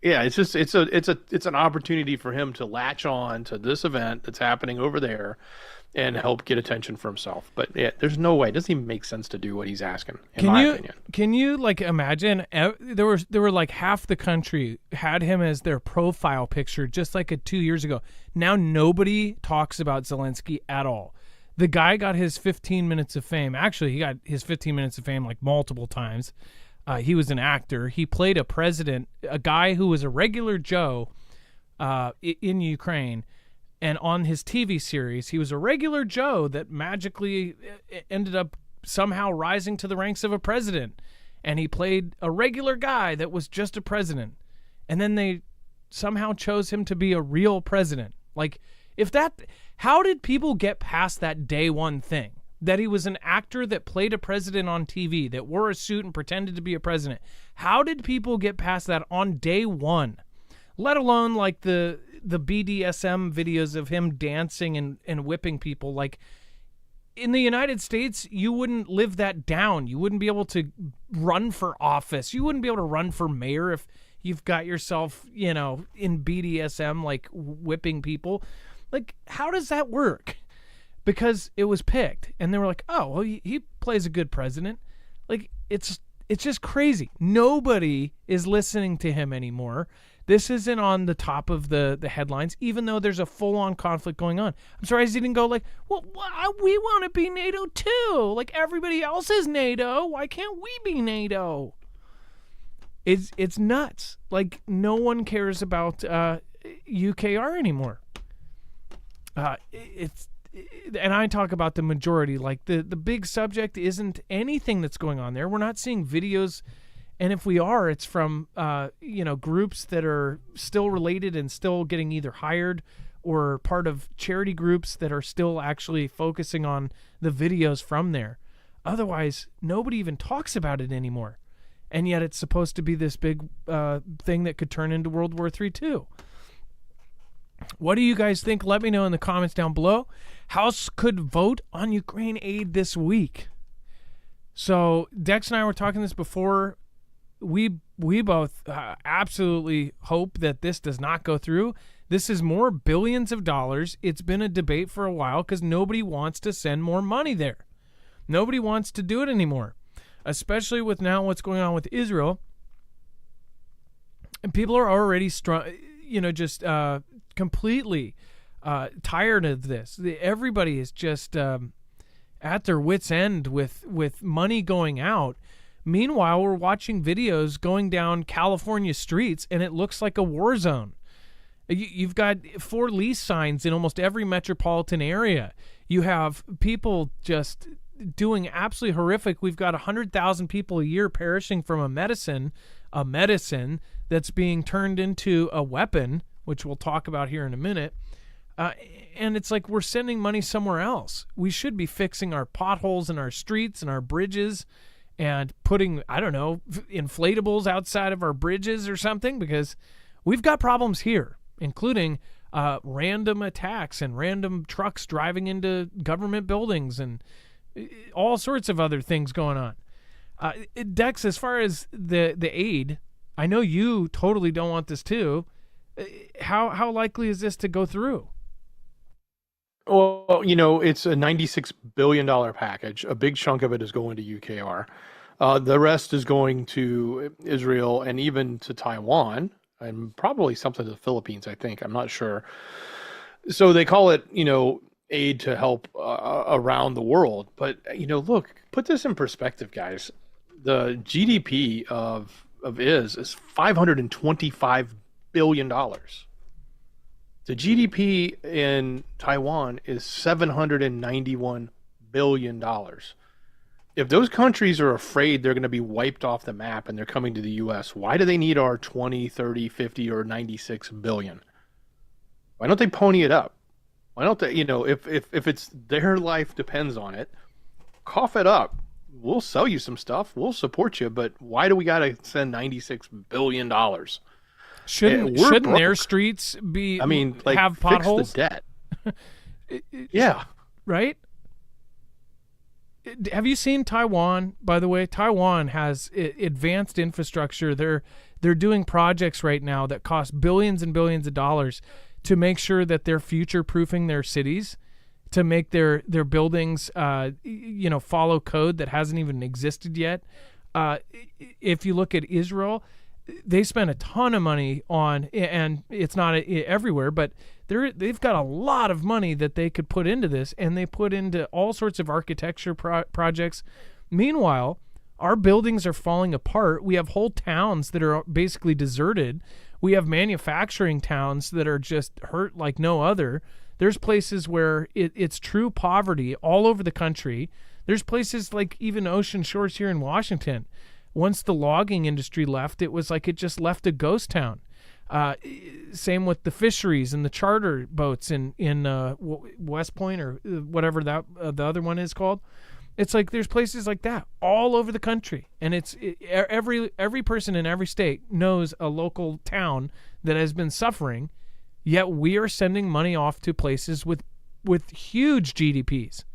Speaker 2: an opportunity for him to latch on to this event that's happening over there and help get attention for himself. But there's no way. It doesn't even make sense to do what he's asking, in my opinion.
Speaker 1: Can you imagine? There were like half the country had him as their profile picture just like 2 years ago. Now nobody talks about Zelensky at all. The guy got his 15 minutes of fame. Actually, he got his 15 minutes of fame like multiple times. He was an actor. He played a president, a guy who was a regular Joe in Ukraine. And on his TV series, he was a regular Joe that magically ended up somehow rising to the ranks of a president. And he played a regular guy that was just a president. And then they somehow chose him to be a real president. Like, how did people get past that day one thing? That he was an actor that played a president on TV, that wore a suit and pretended to be a president. How did people get past that on day one? Let alone like the BDSM videos of him dancing and whipping people. Like, in the United States, you wouldn't live that down. You wouldn't be able to run for office. You wouldn't be able to run for mayor if you've got yourself, in BDSM, like whipping people. Like, how does that work? Because it was picked, and they were like, oh, well, he plays a good president. Like, it's just crazy. Nobody is listening to him anymore. This isn't on the top of the headlines, even though there's a full-on conflict going on. I'm surprised he didn't go like, well, we want to be NATO too. Like, everybody else is NATO. Why can't we be NATO? It's nuts. Like, no one cares about UKR anymore. And I talk about the majority, like the big subject isn't anything that's going on there. We're not seeing videos, and if we are, it's from groups that are still related and still getting either hired or part of charity groups that are still actually focusing on the videos from there. Otherwise, nobody even talks about it anymore, and yet it's supposed to be this big thing that could turn into World War III too. What do you guys think? Let me know in the comments down below. House could vote on Ukraine aid this week. So Dex and I were talking this before. We both absolutely hope that this does not go through. This is more billions of dollars. It's been a debate for a while because nobody wants to send more money there. Nobody wants to do it anymore, especially with now what's going on with Israel. And people are already completely tired of this. Everybody is just at their wits' end with money going out. Meanwhile, we're watching videos going down California streets, and it looks like a war zone. You've got for lease signs in almost every metropolitan area. You have people just doing absolutely horrific. We've got 100,000 people a year perishing from a medicine that's being turned into a weapon, which we'll talk about here in a minute. And it's like we're sending money somewhere else. We should be fixing our potholes in our streets and our bridges and putting, I don't know, inflatables outside of our bridges or something, because we've got problems here, including random attacks and random trucks driving into government buildings and all sorts of other things going on. Dex, as far as the aid, I know you totally don't want this too. How likely is this to go through?
Speaker 2: Well, it's a $96 billion package. A big chunk of it is going to UKR. The rest is going to Israel and even to Taiwan, and probably something to the Philippines, I think. I'm not sure. So they call it, aid to help around the world. But, look, put this in perspective, guys. The GDP of is $525 billion. The GDP in Taiwan is $791 billion. If those countries are afraid they're going to be wiped off the map and they're coming to the U.S., why do they need our 20, 30, 50, or 96 billion? Why don't they pony it up? Why don't they, if it's their life depends on it, cough it up. We'll sell you some stuff. We'll support you. But why do we got to send $96 billion?
Speaker 1: Shouldn't their streets be? Have potholes?
Speaker 2: Fix the debt. Yeah.
Speaker 1: Right. Have you seen Taiwan? By the way, Taiwan has advanced infrastructure. They're doing projects right now that cost billions and billions of dollars to make sure that they're future-proofing their cities, to make their buildings, follow code that hasn't even existed yet. If you look at Israel, they spend a ton of money on, and it's not everywhere, but they've got a lot of money that they could put into this, and they put into all sorts of architecture projects. Meanwhile, our buildings are falling apart. We have whole towns that are basically deserted. We have manufacturing towns that are just hurt like no other. There's places where it's true poverty all over the country. There's places like even Ocean Shores here in Washington. Once the logging industry left, it was like it just left a ghost town. Same with the fisheries and the charter boats in West Point or whatever that the other one is called. It's like there's places like that all over the country, and every person in every state knows a local town that has been suffering. Yet we are sending money off to places with huge GDPs.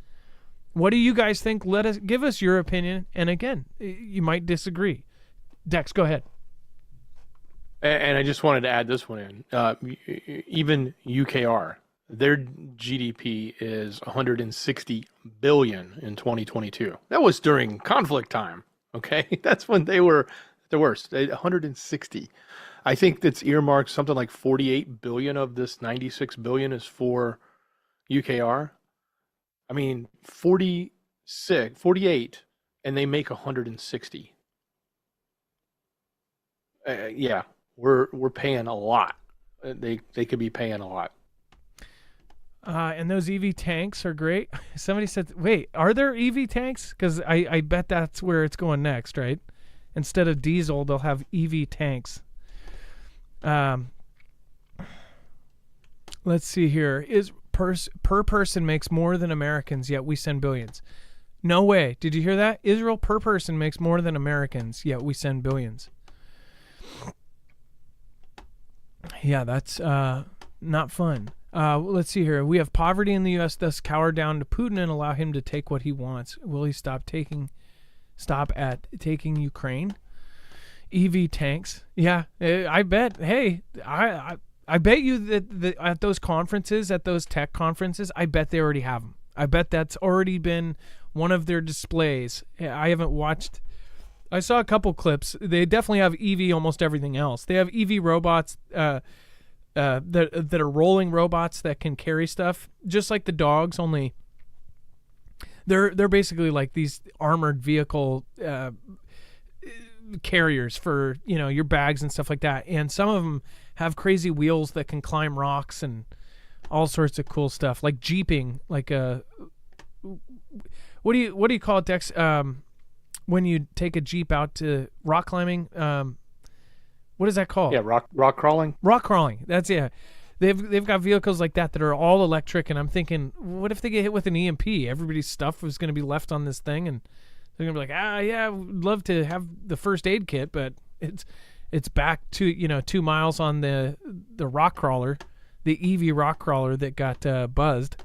Speaker 1: What do you guys think? Give us your opinion. And again, you might disagree. Dex, go ahead.
Speaker 2: And I just wanted to add this one in. Even UKR, their GDP is $160 billion in 2022. That was during conflict time. Okay, that's when they were the worst. 160. I think that's earmarked something like 48 billion of this 96 billion is for UKR. 48, and they make 160. Yeah, we're paying a lot. They could be paying a lot.
Speaker 1: And those EV tanks are great. Somebody said, wait, are there EV tanks? Because I bet that's where it's going next, right? Instead of diesel, they'll have EV tanks. Let's see here. Per person makes more than Americans, yet we send billions. No way. Did you hear that? Israel per person makes more than Americans, yet we send billions. Yeah, that's not fun. Let's see here. We have poverty in the U.S., thus cower down to Putin and allow him to take what he wants. Will he stop at taking Ukraine? EV tanks. Yeah, I bet. Hey, I bet you that at those conferences, at those tech conferences, I bet they already have them. I bet that's already been one of their displays. I haven't watched. I saw a couple clips. They definitely have EV almost everything else. They have EV robots. that are rolling robots that can carry stuff, just like the dogs. Only they're basically like these armored vehicle carriers for your bags and stuff like that. And some of them have crazy wheels that can climb rocks and all sorts of cool stuff, like jeeping, like what do you call it, Dex? When you take a jeep out to rock climbing, what is that called?
Speaker 2: Yeah, rock crawling.
Speaker 1: Rock crawling. That's They've got vehicles like that are all electric, and I'm thinking, what if they get hit with an EMP? Everybody's stuff is going to be left on this thing, and they're going to be like, yeah, we'd love to have the first aid kit, but it's back to 2 miles on the rock crawler, the EV rock crawler that got buzzed.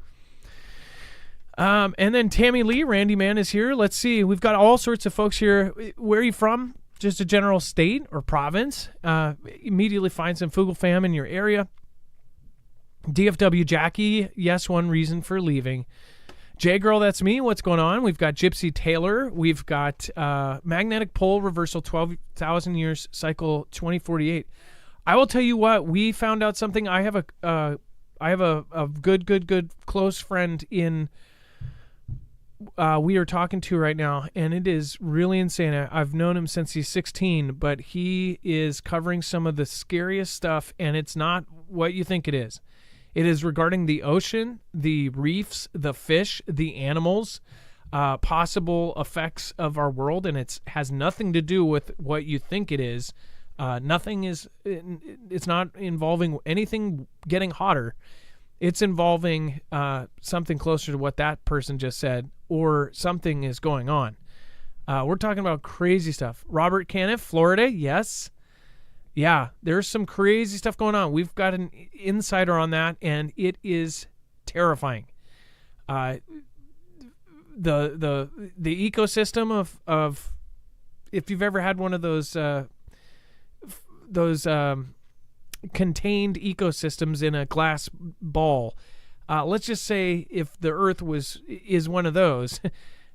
Speaker 1: And then Tammy Lee, Randy Man, is here. Let's see. We've got all sorts of folks here. Where are you from? Just a general state or province. Immediately find some Foogle fam in your area. DFW Jackie, yes, one reason for leaving. J-Girl, that's me. What's going on? We've got Gypsy Taylor. We've got Magnetic Pole Reversal 12,000 Years Cycle 2048. I will tell you what, we found out something. I have a good close friend in we are talking to right now, and it is really insane. I've known him since he's 16, but he is covering some of the scariest stuff, and it's not what you think it is. It is regarding the ocean, the reefs, the fish, the animals, possible effects of our world, and it has nothing to do with what you think it is. It's not involving anything getting hotter. It's involving something closer to what that person just said, or something is going on. We're talking about crazy stuff. Robert Caniff, Florida, yes. Yeah, there's some crazy stuff going on. We've got an insider on that, and it is terrifying. The ecosystem of if you've ever had one of those contained ecosystems in a glass ball, let's just say if the Earth is one of those,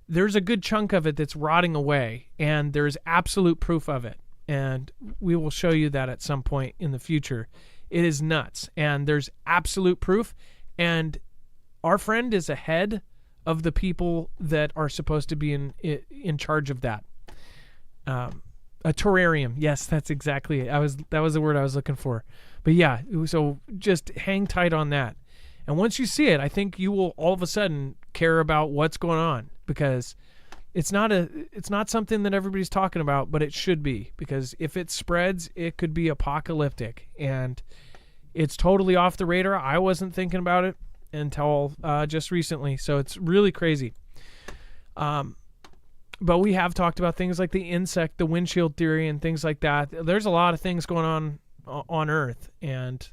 Speaker 1: there's a good chunk of it that's rotting away, and there's absolute proof of it. And we will show you that at some point in the future. It is nuts, and there's absolute proof. And our friend is ahead of the people that are supposed to be in charge of that. A terrarium, yes, that's exactly it. That was the word I was looking for. But yeah, so just hang tight on that. And once you see it, I think you will all of a sudden care about what's going on, because it's not something that everybody's talking about, but it should be, because if it spreads, it could be apocalyptic, and it's totally off the radar. I wasn't thinking about it until just recently, so it's really crazy. But we have talked about things like the insect, the windshield theory, and things like that. There's a lot of things going on Earth, and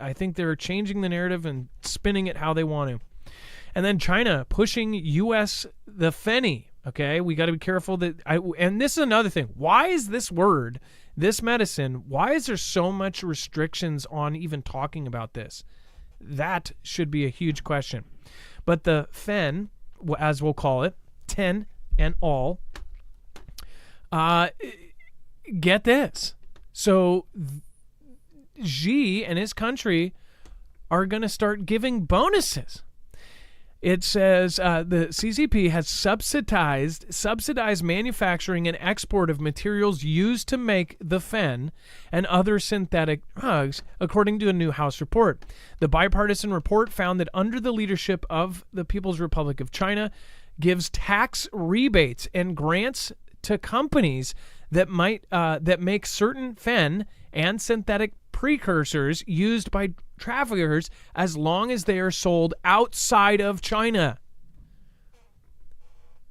Speaker 1: I think they're changing the narrative and spinning it how they want to. And then China pushing U.S. the Fenny. Okay, we got to be careful and this is another thing. Why is this medicine, why is there so much restrictions on even talking about this? That should be a huge question. But the Fen, as we'll call it, 10 and all, get this. So Xi and his country are going to start giving bonuses. It says the CCP has subsidized manufacturing and export of materials used to make the Fen and other synthetic drugs, according to a new House report. The bipartisan report found that under the leadership of the People's Republic of China, gives tax rebates and grants to companies that make certain Fen and synthetic precursors used by traffickers as long as they are sold outside of China.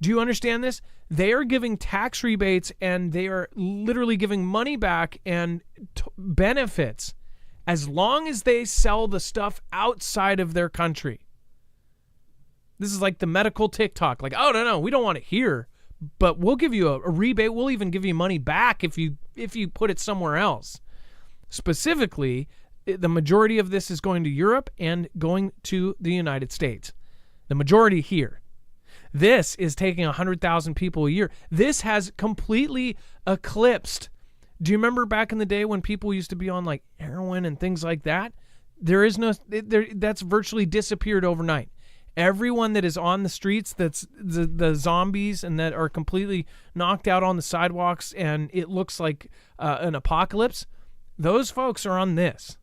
Speaker 1: Do you understand this? They are giving tax rebates, and they are literally giving money back and benefits as long as they sell the stuff outside of their country. This is like the medical TikTok. Like, oh, no, we don't want it here, but we'll give you a rebate. We'll even give you money back if you put it somewhere else. Specifically, the majority of this is going to Europe and going to the United States. The majority here. This is taking 100,000 people a year. This has completely eclipsed Do you remember back in the day when people used to be on like heroin and things like that? That's virtually disappeared overnight. Everyone that is on the streets, that's the zombies and that are completely knocked out on the sidewalks and it looks like an apocalypse, those folks are on this.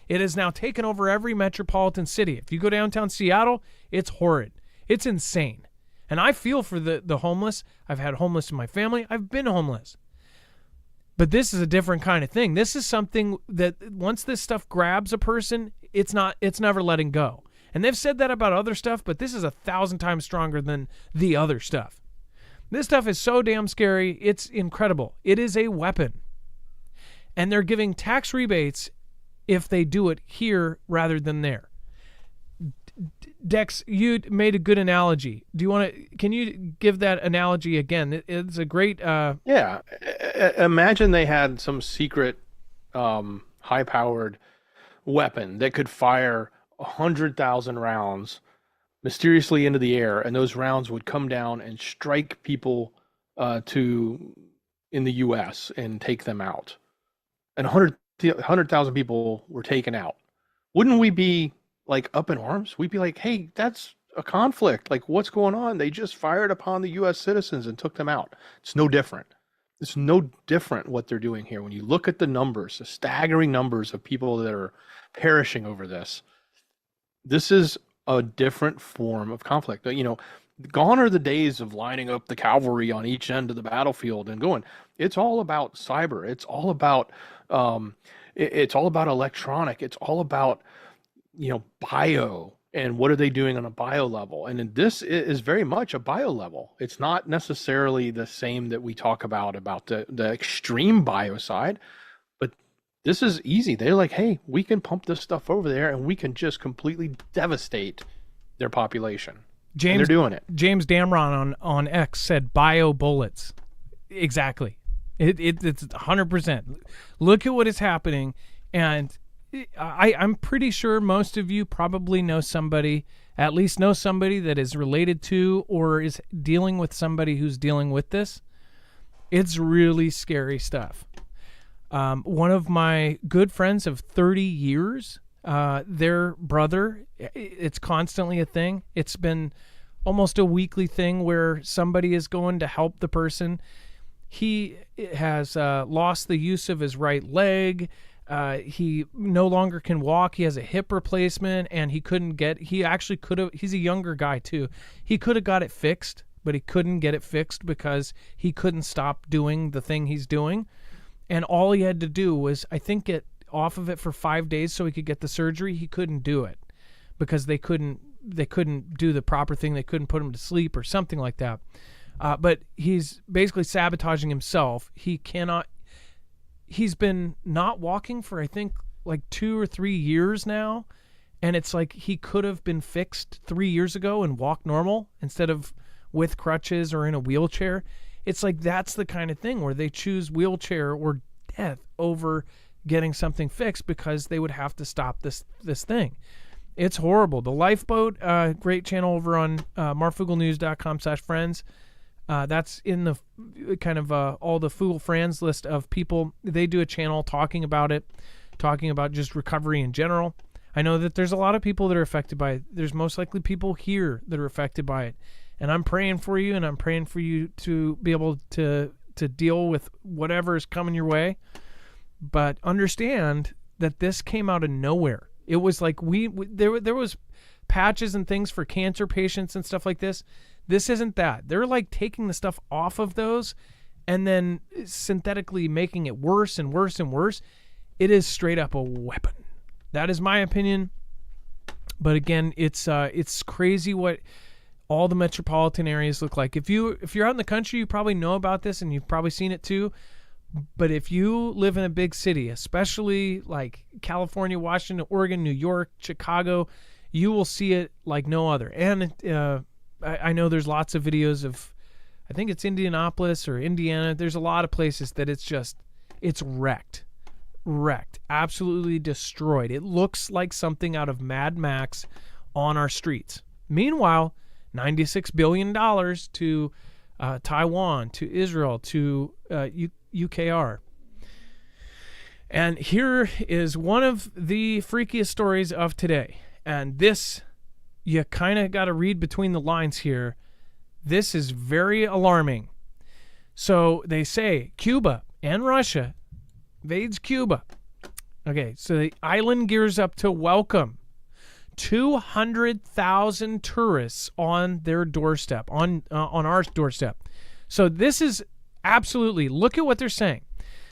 Speaker 1: It has now taken over every metropolitan city. If you go downtown Seattle, it's horrid. It's insane. And I feel for the homeless. I've had homeless in my family. I've been homeless. But this is a different kind of thing. This is something that once this stuff grabs a person, it's never letting go. And they've said that about other stuff, but this is 1,000 times stronger than the other stuff. This stuff is so damn scary. It's incredible. It is a weapon. And they're giving tax rebates if they do it here rather than there. Dex, you made a good analogy. Can you give that analogy again? It's a great...
Speaker 2: Yeah. Imagine they had some secret high-powered weapon that could fire 100,000 rounds mysteriously into the air, and those rounds would come down and strike people in the U.S. and take them out. And 100,000 people were taken out. Wouldn't we be like up in arms? We'd be like, hey, that's a conflict. Like, what's going on? They just fired upon the U.S. citizens and took them out. It's no different. It's no different what they're doing here. When you look at the numbers, the staggering numbers of people that are perishing over this, this is a different form of conflict. You know, gone are the days of lining up the cavalry on each end of the battlefield and going. It's all about cyber. It's all about electronic. It's all about, bio and what are they doing on a bio level. And this is very much a bio level. It's not necessarily the same that we talk about the extreme bio side, but this is easy. They're like, hey, we can pump this stuff over there and we can just completely devastate their population. And they're doing it. James
Speaker 1: Damron on X said bio bullets. Exactly. It's 100%. Look at what is happening. And I'm pretty sure most of you probably know somebody, at least know somebody that is related to or is dealing with somebody who's dealing with this. It's really scary stuff. One of my good friends of 30 years, their brother, it's constantly a thing. It's been almost a weekly thing where somebody is going to help the person. He has lost the use of his right leg. He no longer can walk. He has a hip replacement, and he actually could have, he's a younger guy too. He could have got it fixed, but he couldn't get it fixed because he couldn't stop doing the thing he's doing. And all he had to do was, I think, get off of it for 5 days so he could get the surgery. He couldn't do it because they couldn't do the proper thing. They couldn't put him to sleep or something like that. But he's basically sabotaging himself. He's been not walking for, I think, like 2 or 3 years now. And it's like he could have been fixed 3 years ago and walked normal instead of with crutches or in a wheelchair. It's like that's the kind of thing where they choose wheelchair or death over getting something fixed because they would have to stop this thing. It's horrible. The Lifeboat, great channel over on marfooglenews.com/friends. That's in the kind of all the Foogle Friends list of people. They do a channel talking about it, talking about just recovery in general. I know that there's a lot of people that are affected by it. There's most likely people here that are affected by it. And I'm praying for you, and I'm praying for you to be able to deal with whatever is coming your way. But understand that this came out of nowhere. It was like there was patches and things for cancer patients and stuff like this. This isn't that. They're like taking the stuff off of those and then synthetically making it worse and worse and worse. It is straight up a weapon. That is my opinion. But again, it's crazy what all the metropolitan areas look like. If you're out in the country, you probably know about this and you've probably seen it too. But if you live in a big city, especially like California, Washington, Oregon, New York, Chicago, you will see it like no other. And I know there's lots of videos of, I think it's Indianapolis or Indiana. There's a lot of places that it's wrecked, absolutely destroyed. It looks like something out of Mad Max on our streets. Meanwhile, $96 billion to Taiwan, to Israel, to UKR. And here is one of the freakiest stories of today. And this, you kind of got to read between the lines here. This is very alarming. So they say Cuba and Russia invades Cuba. Okay, so the island gears up to welcome 200,000 tourists on their doorstep, on our doorstep. So this is absolutely, look at what they're saying.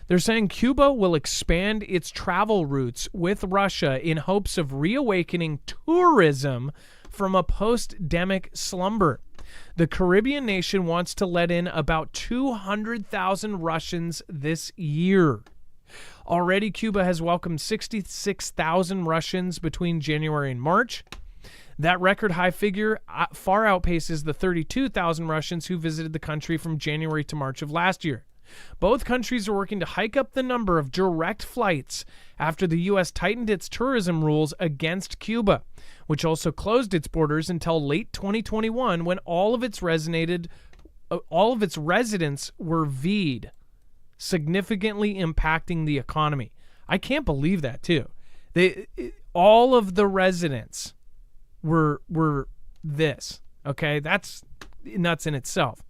Speaker 1: They're saying Cuba will expand its travel routes with Russia in hopes of reawakening tourism from a post-demic slumber. The Caribbean nation wants to let in about 200,000 Russians this year. Already, Cuba has welcomed 66,000 Russians between January and March. That record high figure far outpaces the 32,000 Russians who visited the country from January to March of last year. Both countries are working to hike up the number of direct flights after the U.S. tightened its tourism rules against Cuba, which also closed its borders until late 2021 when all of its residents were V'd, significantly impacting the economy. I can't believe that too. All of the residents were this. Okay, that's nuts in itself.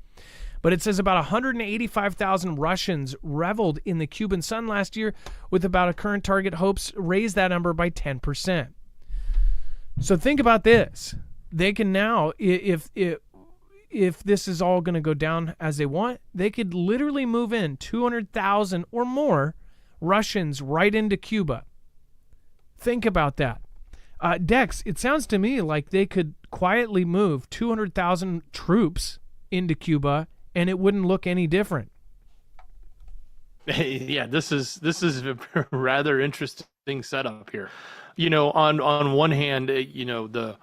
Speaker 1: But it says about 185,000 Russians reveled in the Cuban sun last year, with about a current target hopes raise that number by 10%. So think about this. They can now, if this is all going to go down as they want, they could literally move in 200,000 or more Russians right into Cuba. Think about that. Dex, it sounds to me like they could quietly move 200,000 troops into Cuba and it wouldn't look any different.
Speaker 2: Yeah, this is a rather interesting setup here. You know, on one hand, you know, the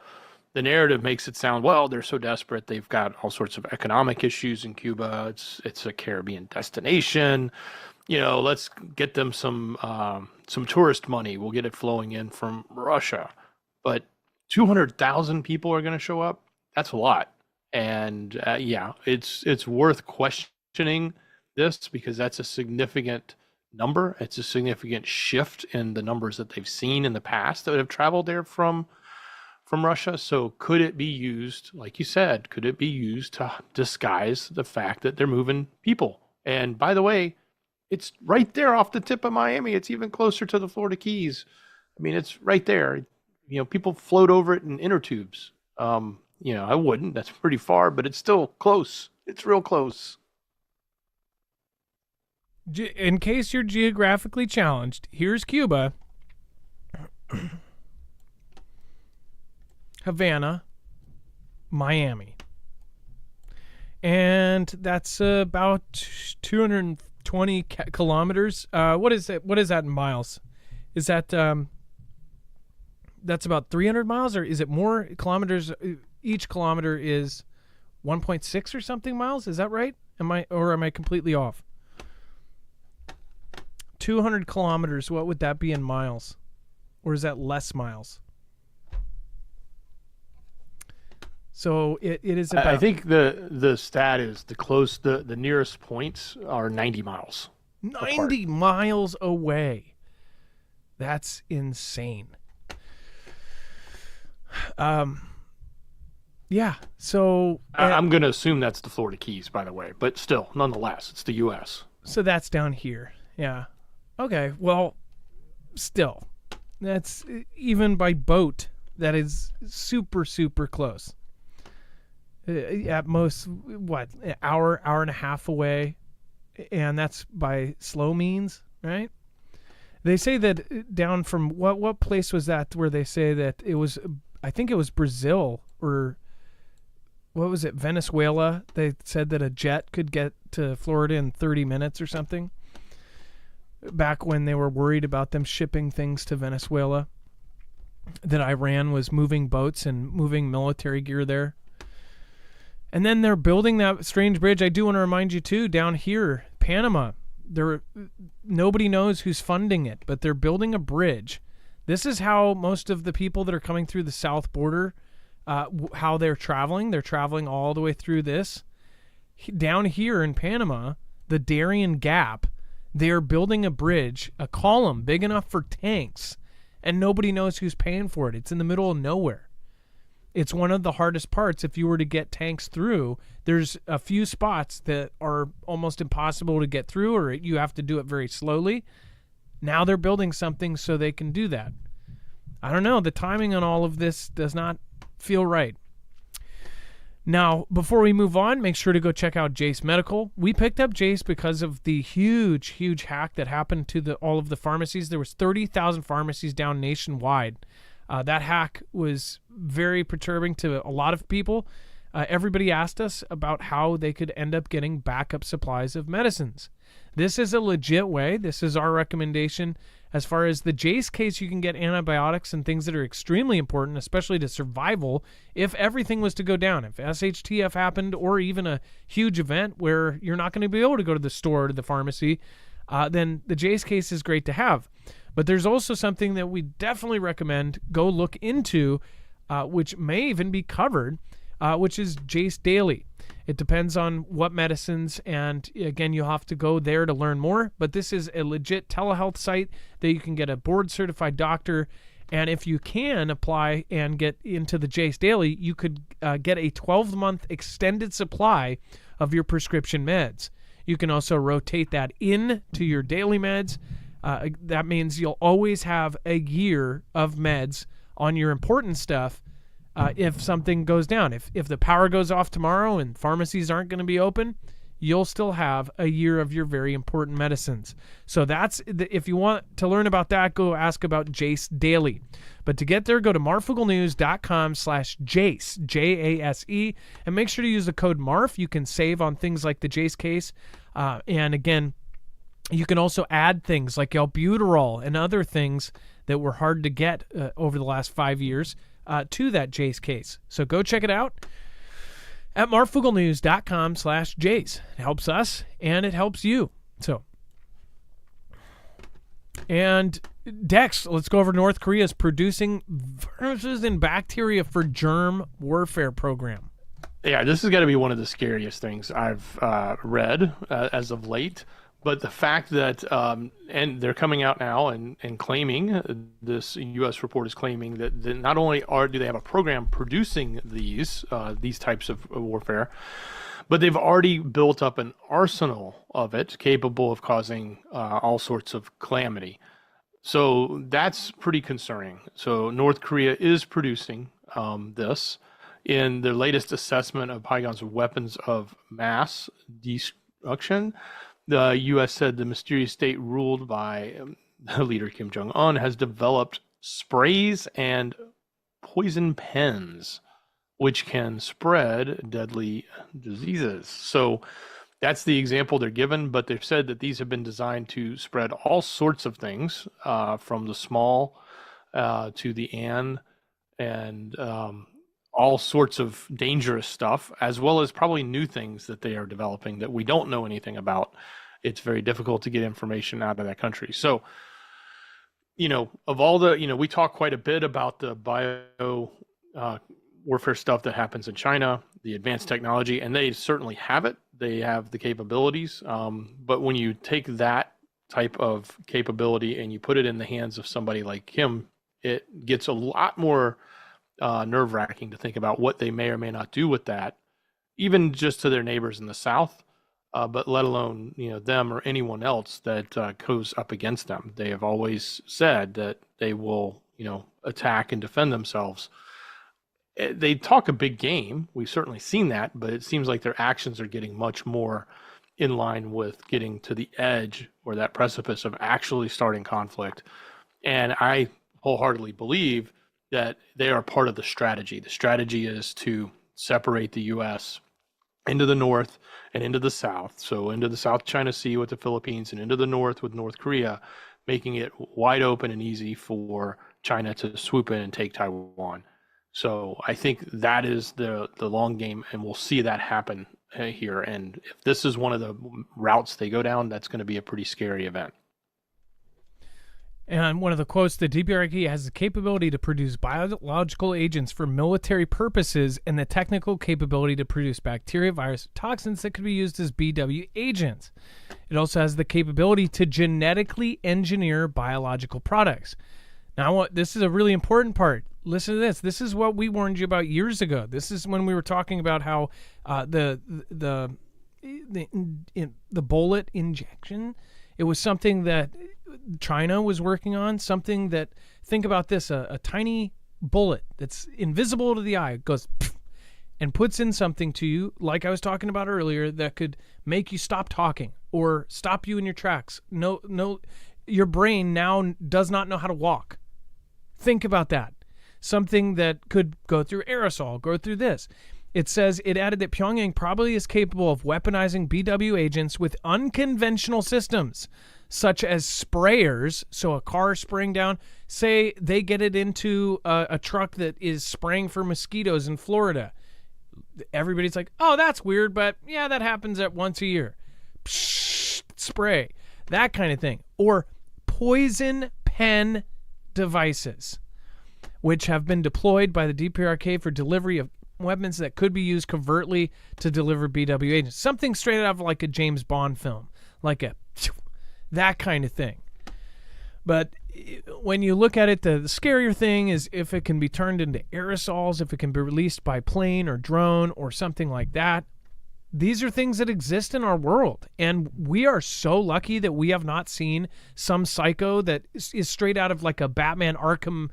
Speaker 2: narrative makes it sound, well, they're so desperate, they've got all sorts of economic issues in Cuba. It's a Caribbean destination. You know, let's get them some tourist money. We'll get it flowing in from Russia. But 200,000 people are going to show up. That's a lot. And yeah, it's worth questioning this because that's a significant number. It's a significant shift in the numbers that they've seen in the past that have traveled there from Russia. So could it be used, like you said, could it be used to disguise the fact that they're moving people? And by the way, it's right there off the tip of Miami. It's even closer to the Florida Keys. I mean, it's right there. You know, people float over it in inner tubes. You know, I wouldn't. That's pretty far, but it's still close. It's real close.
Speaker 1: In case you're geographically challenged, here's Cuba, Havana, Miami. And that's about 220 kilometers. What is it? What is that in miles? Is that that's about 300 miles, or is it more kilometers? Each kilometer is 1.6 or something miles. Is that right? Am I completely off? 200 kilometers. What would that be in miles? Or is that less miles? So it is about...
Speaker 2: I think the stat is the nearest points are 90 miles.
Speaker 1: 90 miles away. That's insane. Yeah, so...
Speaker 2: I'm going to assume that's the Florida Keys, by the way. But still, nonetheless, it's the U.S.
Speaker 1: So that's down here. Yeah. Okay, well, still. That's, even by boat, that is super, super close. At most, what, an hour and a half away. And that's by slow means, right? They say that down from... What place was that where they say that it was... I think it was Brazil, or... What was it? Venezuela. They said that a jet could get to Florida in 30 minutes or something. Back when they were worried about them shipping things to Venezuela. That Iran was moving boats and moving military gear there. And then they're building that strange bridge. I do want to remind you too, down here, Panama. Nobody knows who's funding it, but they're building a bridge. This is how most of the people that are coming through the south border, how they're traveling. They're traveling all the way through this. Down here in Panama, the Darien Gap, They are building a bridge, a column big enough for tanks, and nobody knows who's paying for it. It's in the middle of nowhere. It's one of the hardest parts. If you were to get tanks through, there's a few spots that are almost impossible to get through, or you have to do it very slowly. Now they're building something so they can do that. I don't know. The timing on all of this does not feel right. Now, before we move on, make sure to go check out Jace Medical. We picked up Jace because of the huge hack that happened to all of the pharmacies. There was 30,000 pharmacies down nationwide. That hack was very perturbing to a lot of people. Everybody asked us about how they could end up getting backup supplies of medicines. This is a legit way. This is our recommendation. As far as the Jace case, you can get antibiotics and things that are extremely important, especially to survival, if everything was to go down. If SHTF happened, or even a huge event where you're not going to be able to go to the store or to the pharmacy, then the Jace case is great to have. But there's also something that we definitely recommend go look into, which may even be covered, which is Jace Daily. It depends on what medicines, and again, you'll have to go there to learn more. But this is a legit telehealth site that you can get a board-certified doctor, and if you can apply and get into the Jace Daily, you could get a 12-month extended supply of your prescription meds. You can also rotate that into your daily meds. That means you'll always have a year of meds on your important stuff if something goes down. If the power goes off tomorrow and pharmacies aren't going to be open, you'll still have a year of your very important medicines. So if you want to learn about that, go ask about Jace Daily. But to get there, go to marfugglenews.com/Jace, Jase, and make sure to use the code MARF. You can save on things like the Jace case. And again, you can also add things like albuterol and other things that were hard to get over the last 5 years to that Jace case. So go check it out at marfugglenews.com/Jace. It helps us and it helps you. And Dex, let's go over North Korea's producing viruses and bacteria for germ warfare program.
Speaker 2: Yeah, this has got to be one of the scariest things I've read as of late. But the fact that, and they're coming out now and claiming, this U.S. report is claiming that not only do they have a program producing these types of warfare, but they've already built up an arsenal of it capable of causing all sorts of calamity. So that's pretty concerning. So North Korea is producing this. In their latest assessment of Pyongyang's weapons of mass destruction, the U.S. said the mysterious state ruled by the leader Kim Jong-un has developed sprays and poison pens, which can spread deadly diseases. So that's the example they're given, but they've said that these have been designed to spread all sorts of things, from the small to the and all sorts of dangerous stuff, as well as probably new things that they are developing that we don't know anything about. It's very difficult to get information out of that country. So, of all the, we talk quite a bit about the bio warfare stuff that happens in China, the advanced technology, and they certainly have it. They have the capabilities. But when you take that type of capability and you put it in the hands of somebody like Kim, it gets a lot more nerve-wracking to think about what they may or may not do with that, even just to their neighbors in the South, but let alone them or anyone else that goes up against them. They have always said that they will attack and defend themselves. They talk a big game. We've certainly seen that, but it seems like their actions are getting much more in line with getting to the edge or that precipice of actually starting conflict. And I wholeheartedly believe that they are part of the strategy. The strategy is to separate the U.S. into the north and into the south. So into the South China Sea with the Philippines and into the north with North Korea, making it wide open and easy for China to swoop in and take Taiwan. So I think that is the long game, and we'll see that happen here. And if this is one of the routes they go down, that's going to be a pretty scary event.
Speaker 1: And one of the quotes, the DPRK has the capability to produce biological agents for military purposes and the technical capability to produce bacteria, virus, toxins that could be used as BW agents. It also has the capability to genetically engineer biological products. Now, this is a really important part. Listen to this. This is what we warned you about years ago. This is when we were talking about how the bullet injection, it was something that China was working on, something that, think about this, a tiny bullet that's invisible to the eye, goes and puts in something to you, like I was talking about earlier, that could make you stop talking or stop you in your tracks. No, your brain now does not know how to walk. Think about that. Something that could go through aerosol, go through this. It says it added that Pyongyang probably is capable of weaponizing BW agents with unconventional systems, such as sprayers. So a car spraying down, say they get it into a truck that is spraying for mosquitoes in Florida. Everybody's like, oh, that's weird, but yeah, that happens at once a year. Psh, spray, that kind of thing. Or poison pen devices, which have been deployed by the DPRK for delivery of weapons that could be used covertly to deliver BW agents. Something straight out of like a James Bond film, like that kind of thing. But when you look at it, the scarier thing is if it can be turned into aerosols, if it can be released by plane or drone or something like that. These are things that exist in our world, and we are so lucky that we have not seen some psycho that is straight out of like a Batman Arkham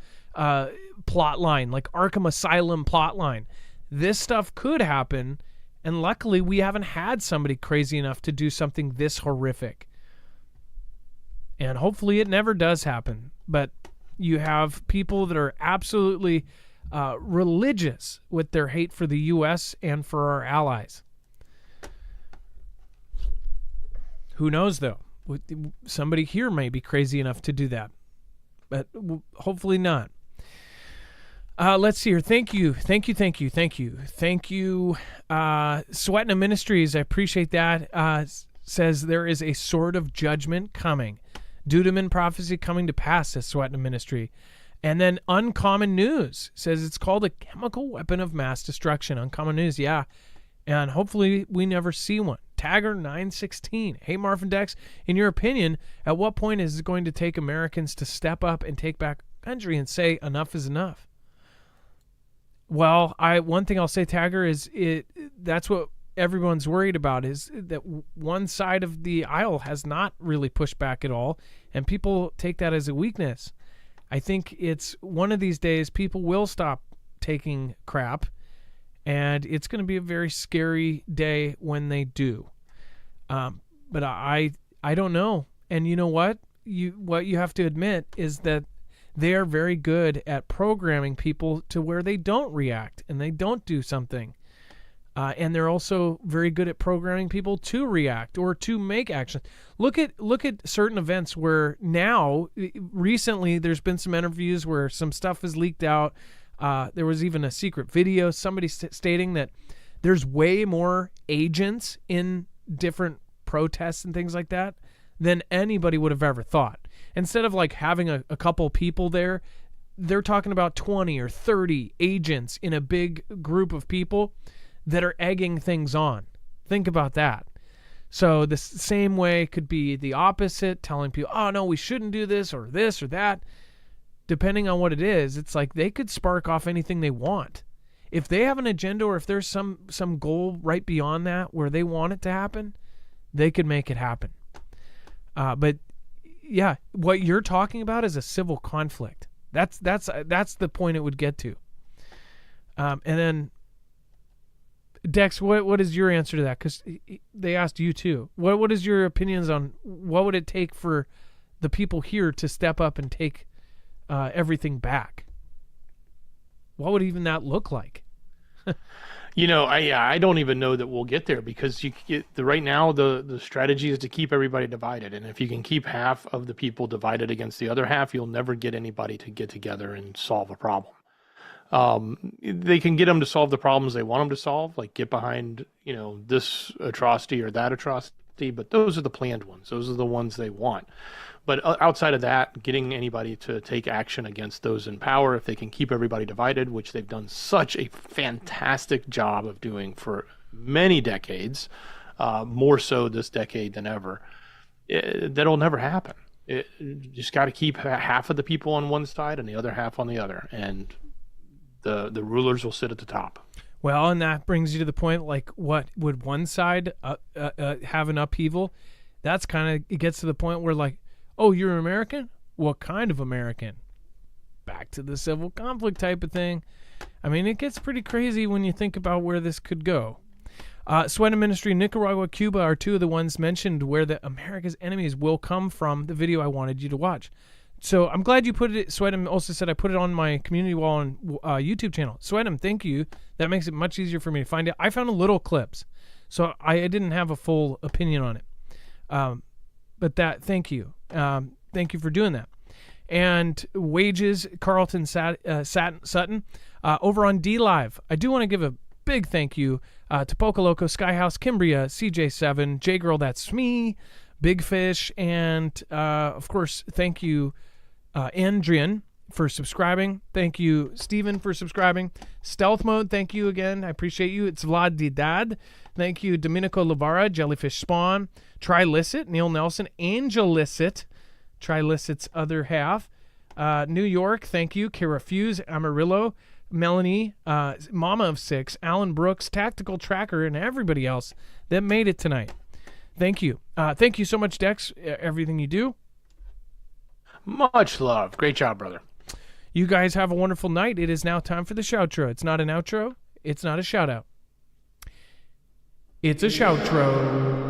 Speaker 1: plot line, like Arkham Asylum plot line. This stuff could happen, and luckily we haven't had somebody crazy enough to do something this horrific. And hopefully it never does happen. But you have people that are absolutely religious with their hate for the U.S. and for our allies. Who knows, though? Somebody here may be crazy enough to do that. But hopefully not. Let's see here. Thank you. Sweatna Ministries, I appreciate that. Says there is a sword of judgment coming. Dudeman prophecy coming to pass, says Sweatna Ministry. And then Uncommon News says it's called a chemical weapon of mass destruction. Uncommon News, yeah. And hopefully we never see one. Tagger 916. Hey, Marv and Dex, in your opinion, at what point is it going to take Americans to step up and take back country and say enough is enough? Well, one thing I'll say, Tagger, is that's what everyone's worried about, is that one side of the aisle has not really pushed back at all, and people take that as a weakness. I think it's one of these days people will stop taking crap, and it's going to be a very scary day when they do. But I don't know. And you know what? What you have to admit is that they are very good at programming people to where they don't react and they don't do something. And they're also very good at programming people to react or to make action. Look at certain events where now, recently, there's been some interviews where some stuff is leaked out. There was even a secret video, somebody stating that there's way more agents in different protests and things like that than anybody would have ever thought. Instead of like having a couple people there, they're talking about 20 or 30 agents in a big group of people that are egging things on. Think about that. So the same way could be the opposite, telling people, oh no, we shouldn't do this or that. Depending on what it is, it's like they could spark off anything they want. If they have an agenda or if there's some goal right beyond that where they want it to happen, they could make it happen. But yeah, what you're talking about is a civil conflict. That's the point it would get to. And then Dex, what is your answer to that? Because they asked you too. What is your opinions on what would it take for the people here to step up and take everything back? What would even that look like?
Speaker 2: I don't even know that we'll get there, because right now the strategy is to keep everybody divided, and if you can keep half of the people divided against the other half, you'll never get anybody to get together and solve a problem. They can get them to solve the problems they want them to solve, like get behind this atrocity or that atrocity, but those are the planned ones. Those are the ones they want. But outside of that, getting anybody to take action against those in power, if they can keep everybody divided, which they've done such a fantastic job of doing for many decades, more so this decade than ever, that'll never happen. You just got to keep half of the people on one side and the other half on the other, and the rulers will sit at the top.
Speaker 1: Well, and that brings you to the point, like, what would one side have an upheaval? That's kind of, it gets to the point where, like, oh, you're American? What kind of American? Back to the civil conflict type of thing. I mean, it gets pretty crazy when you think about where this could go. Sweat and Ministry, Nicaragua, Cuba are two of the ones mentioned where the America's enemies will come from, the video I wanted you to watch. So I'm glad you put it. Sweatham also said I put it on my community wall on YouTube channel. Sweatham, thank you. That makes it much easier for me to find it. I found a little clips, so I didn't have a full opinion on it. But that, thank you. Thank you for doing that. And Wages, Carlton Sutton, over on D-Live. I do want to give a big thank you to Pocaloco, Skyhouse, Kimbria, CJ7, J-Girl, that's me, Big Fish, and of course, thank you, Andrian, for subscribing. Thank you, Steven, for subscribing. Stealth Mode, thank you again. I appreciate you. It's Vlad Didad. Thank you, Domenico Lavara, Jellyfish Spawn, Trilicit, Neil Nelson, Angelicit, Trilicit's other half. New York, thank you. Kara Fuse, Amarillo, Melanie, Mama of Six, Alan Brooks, Tactical Tracker, and everybody else that made it tonight. Thank you. Thank you so much, Dex, everything you do.
Speaker 2: Much love. Great job, brother.
Speaker 1: You guys have a wonderful night. It is now time for the shoutro. It's not an outro. It's not a shout out. It's a shoutro.